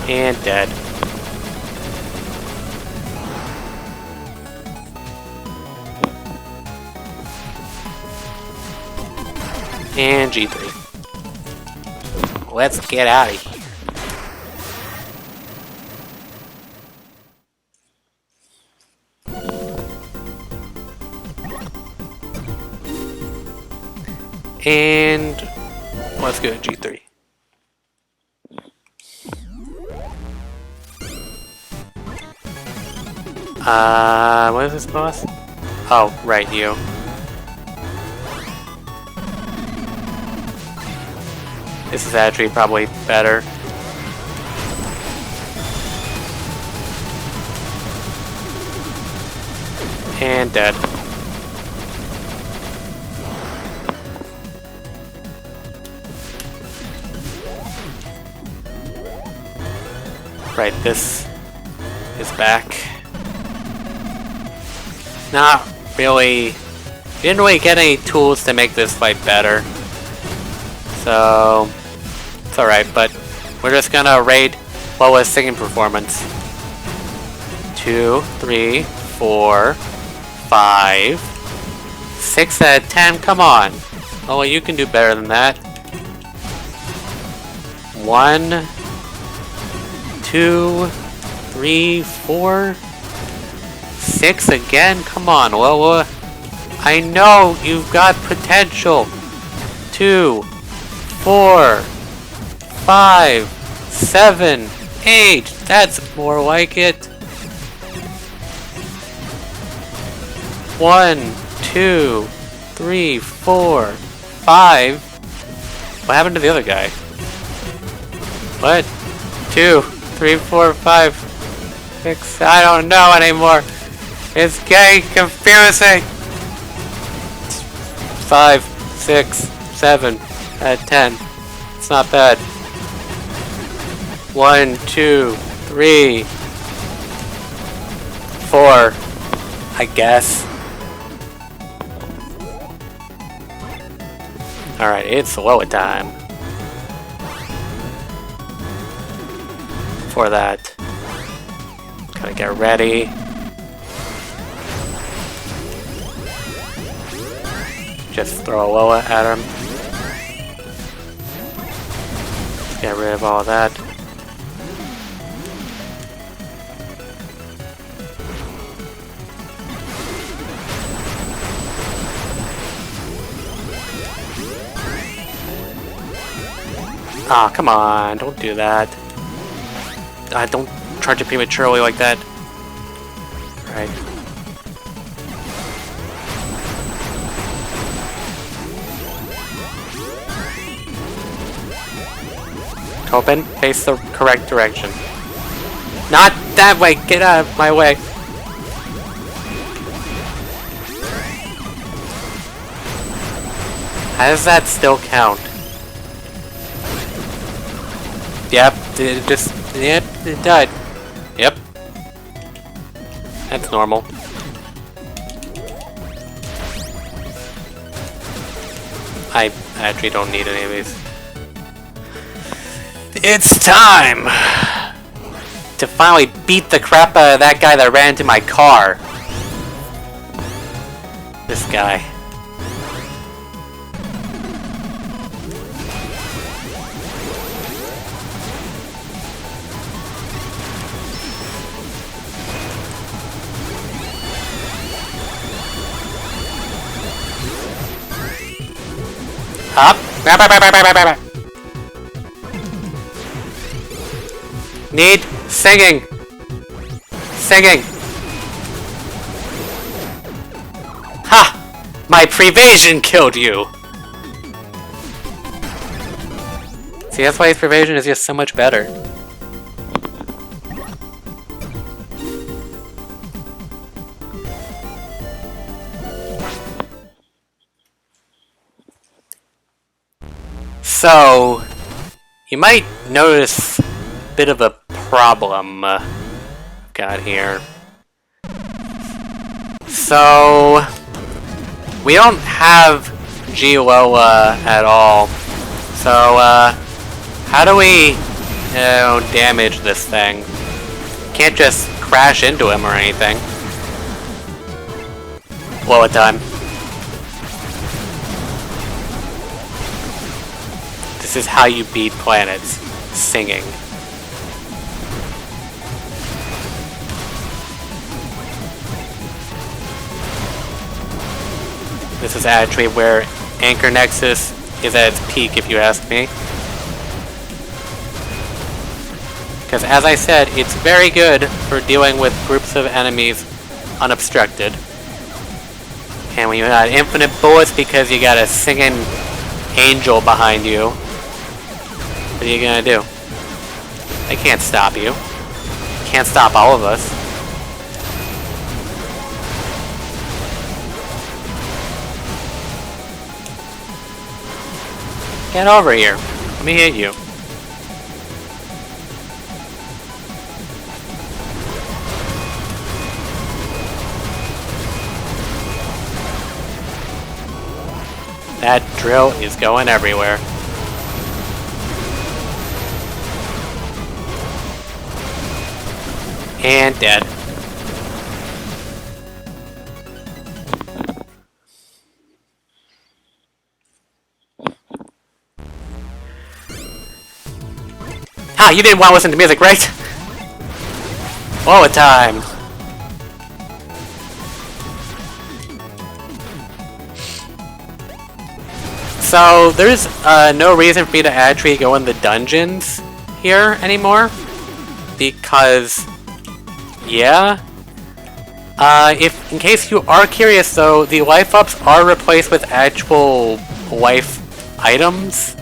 And dead. And G3. Let's get out of here. And let's go to G3. What is this boss? Oh, right, you. This is actually probably better. And dead. Right, this is back. Not really. Didn't really get any tools to make this fight better. So it's alright, but we're just gonna rate lowest singing performance. 2, 3, 4, 5, 6 out of 10. Come on. Oh, you can do better than that. 1, 2, 3, 4, 6 again. Come on, Lola. I know you've got potential. 2, 4, 5, 7, 8. That's more like it. 1, 2, 3, 4, 5. What happened to the other guy? What? 2, 3, 4, 5, 6. I don't know anymore. It's getting confusing. 5, 6, 7 out of 10. It's not bad. 1, 2, 3, 4. I guess. Alright, it's Loa time. For that, gotta get ready. Just throw a Loa at him. Get rid of all that. Ah, come on, don't do that. Don't charge it prematurely like that. Alright. Open, face the correct direction. Not that way! Get out of my way! How does that still count? Yep, yep, it died. Yep. That's normal. I actually don't need any of these. It's time to finally beat the crap out of that guy that ran into my car. This guy. Up. Need singing. Singing. Ha! My prevasion killed you. See, that's why his prevasion is just so much better. So, you might notice a bit of a problem got here. So, we don't have G-Lola at all. So, how do we, damage this thing? Can't just crash into him or anything. Blow it time. This is how you beat planets. Singing. This is actually where Anchor Nexus is at its peak, if you ask me. Because as I said, it's very good for dealing with groups of enemies unobstructed. And when you got infinite bullets because you got a singing angel behind you, what are you gonna do? They can't stop you. Can't stop all of us. Get over here. Let me hit you. That drill is going everywhere. And dead. Ah, you didn't want to listen to music, right? All the time. So, there's no reason for me to actually go in the dungeons here anymore. Because, yeah. In case you are curious though, the life ups are replaced with actual life items.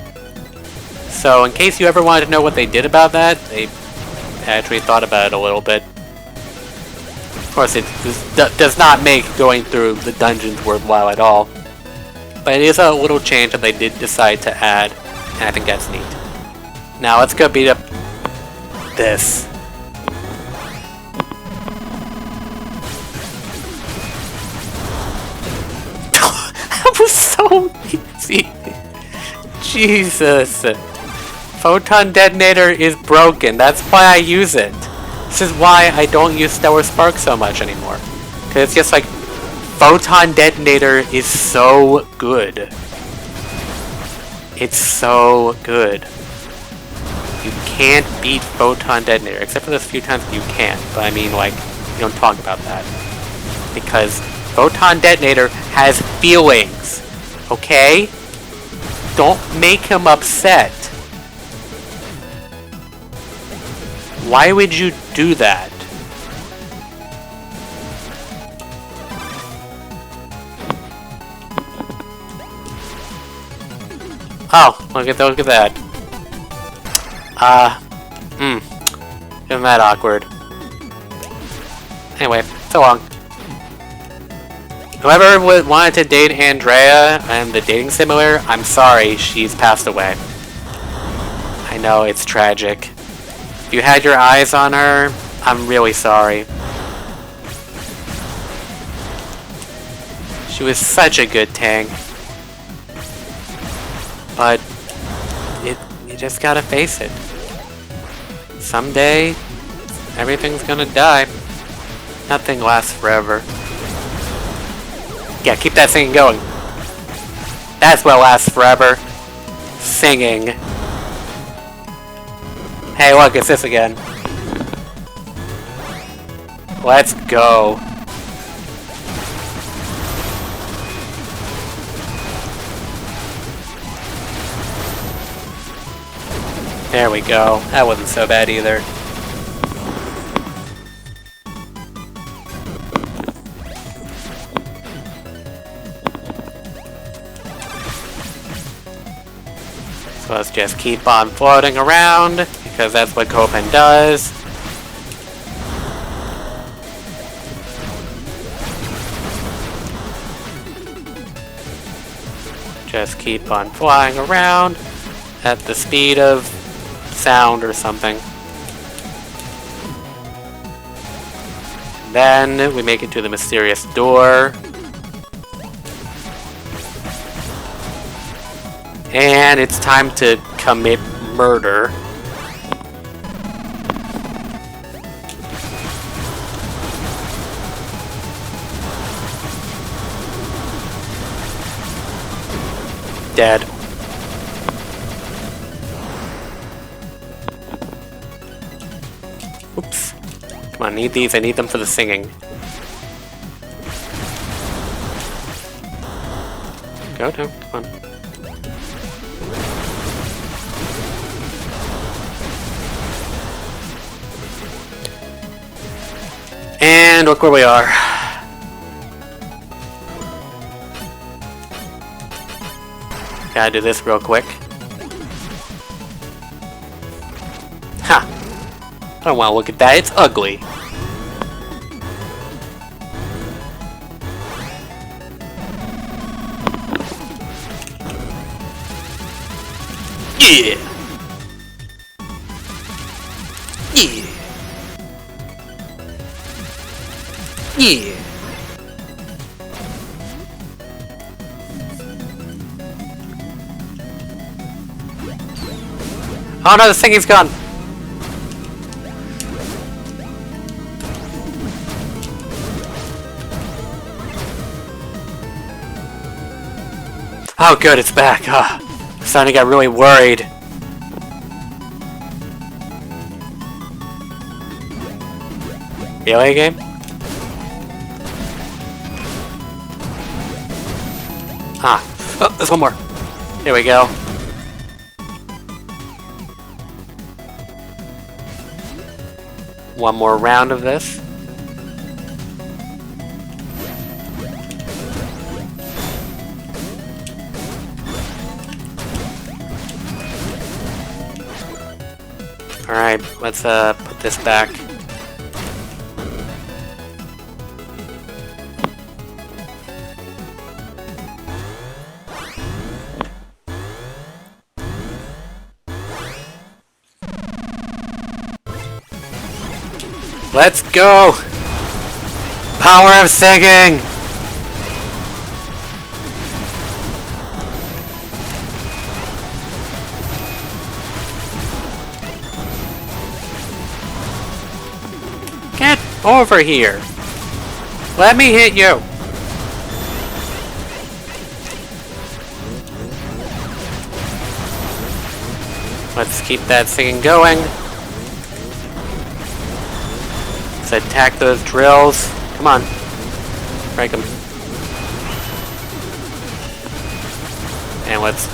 So, in case you ever wanted to know what they did about that, they actually thought about it a little bit. Of course, it does not make going through the dungeons worthwhile at all. But it is a little change that they did decide to add, and I think that's neat. Now, let's go beat up this. That was so easy. Jesus. Photon Detonator is broken. That's why I use it. This is why I don't use Stellar Spark so much anymore. Because it's just like, Photon Detonator is so good. It's so good. You can't beat Photon Detonator, except for those few times you can. But I mean, like, you don't talk about that. Because Photon Detonator has feelings. Okay? Don't make him upset. Why would you do that? Oh, look at that. Isn't that awkward? Anyway, so long. Whoever wanted to date Andrea and the dating simulator, I'm sorry, she's passed away. I know, it's tragic. If you had your eyes on her, I'm really sorry. She was such a good tank. But you just gotta face it. Someday, everything's gonna die. Nothing lasts forever. Yeah, keep that singing going. That's what lasts forever. Singing. Hey, look, it's this again. Let's go. There we go. That wasn't so bad either. So let's just keep on floating around, because that's what Copen does. Just keep on flying around at the speed of sound or something. Then we make it to the mysterious door. And it's time to commit murder. Dead. Oops. Come on, I need these. I need them for the singing. Go down. Come on. And look where we are. Gotta do this real quick. Ha! I don't want to look at that, it's ugly. Yeah! Yeah! Yeah! Oh no, the singing's gone! Oh good, it's back. Starting to get really worried. Really, game? Oh, there's one more. Here we go. One more round of this. Alright, let's put this back. Let's go! Power of singing! Get over here! Let me hit you! Let's keep that singing going. Let's attack those drills. Come on. Break them. And let's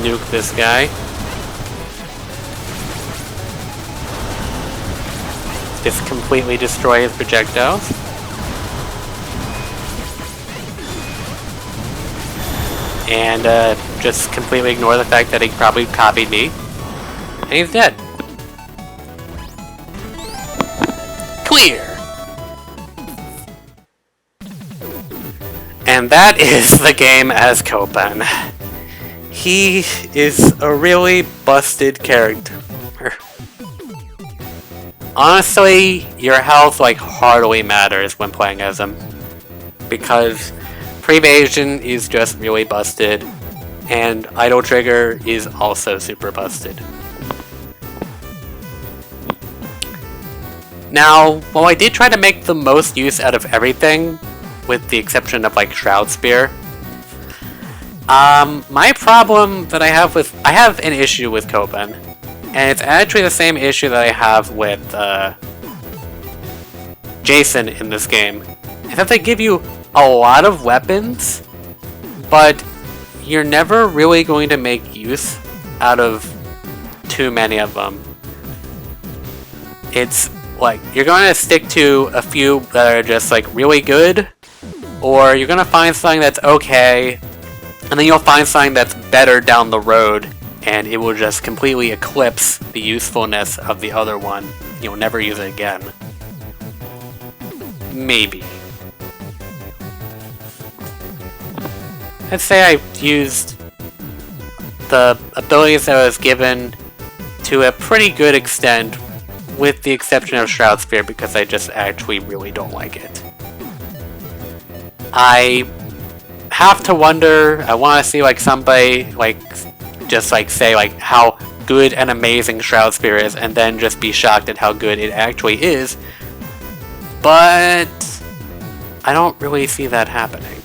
nuke this guy. just completely destroy his projectiles. And just completely ignore the fact that he probably copied me. And he's dead. Clear! And that is the game as Copan. He is a really busted character. Honestly, your health like hardly matters when playing as him. Because Prevasion is just really busted, and Idle Trigger is also super busted. Now, while I did try to make the most use out of everything, with the exception of like Shroud Spear, my problem that I have an issue with Copan, and it's actually the same issue that I have with Jason in this game, is that they give you a lot of weapons, but you're never really going to make use out of too many of them. It's like, you're going to stick to a few that are just like really good, or you're going to find something that's okay, and then you'll find something that's better down the road, and it will just completely eclipse the usefulness of the other one. You'll never use it again. Maybe. I'd say I used the abilities that I was given to a pretty good extent, with the exception of Shroud Spear, because I just actually really don't like it. I have to wonder, I want to see like somebody like just like say like how good and amazing Shroud Spear is, and then just be shocked at how good it actually is, but I don't really see that happening.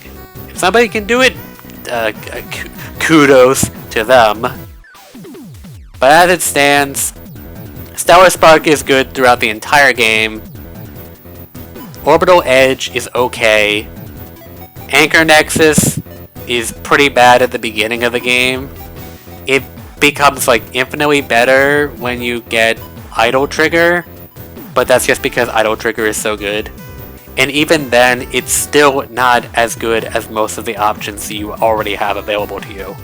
If somebody can do it, kudos to them. But as it stands, Stellar Spark is good throughout the entire game. Orbital Edge is okay. Anchor Nexus is pretty bad at the beginning of the game. It becomes like infinitely better when you get Idle Trigger, but that's just because Idle Trigger is so good. And even then, it's still not as good as most of the options you already have available to you.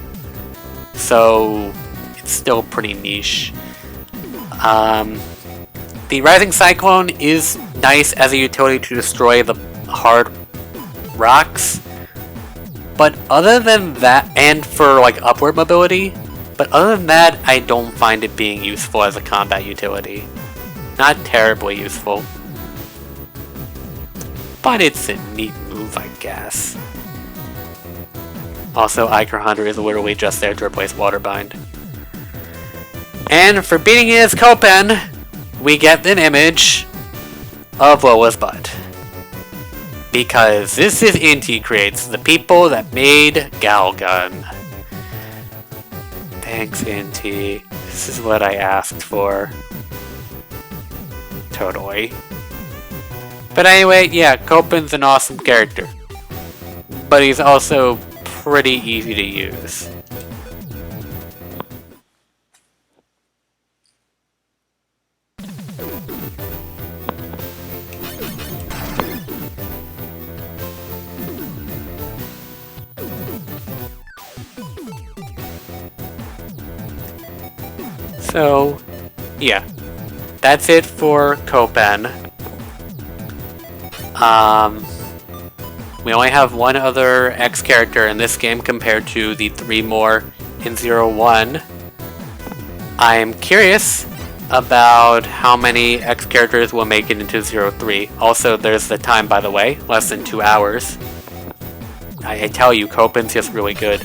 So, it's still pretty niche. The Rising Cyclone is nice as a utility to destroy the hard rocks. But other than that, and for like upward mobility, but other than that, I don't find it being useful as a combat utility. Not terribly useful. But it's a neat move, I guess. Also, Ichor Hunter is literally just there to replace Waterbind. And for beating it as Copan, we get an image of Lola's butt. Because this is Inti Creates, the people that made Galgun. Thanks, Inti. This is what I asked for. Totally. But anyway, yeah, Copan's an awesome character. But he's also pretty easy to use. So, yeah. That's it for Copan. We only have one other X character in this game compared to the 3 more in 01. I'm curious about how many X characters will make it into 03. Also, there's the time, by the way, less than 2 hours. I tell you, Copan's just really good.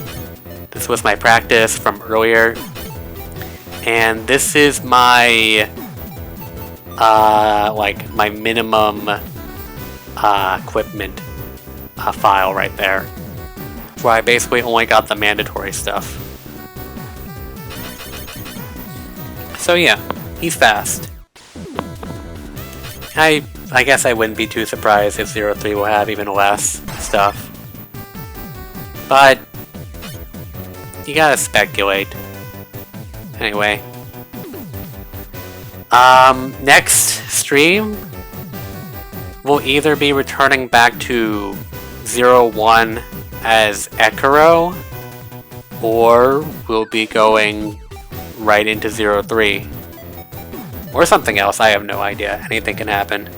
This was my practice from earlier. And this is my, like, my minimum equipment file right there. Where I basically only got the mandatory stuff. So yeah, he's fast. I guess I wouldn't be too surprised if 03 will have even less stuff. But you gotta speculate. Anyway. Next stream, we'll either be returning back to 01 as Ekiro, or we'll be going right into 03. Or something else, I have no idea. Anything can happen.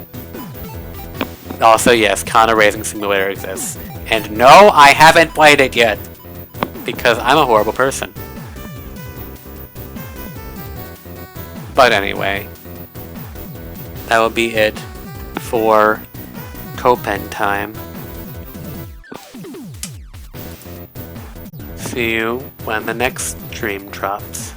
Also, yes, Kana Racing Simulator exists. And no, I haven't played it yet! Because I'm a horrible person. But anyway, that will be it for Copen time. See you when the next stream drops.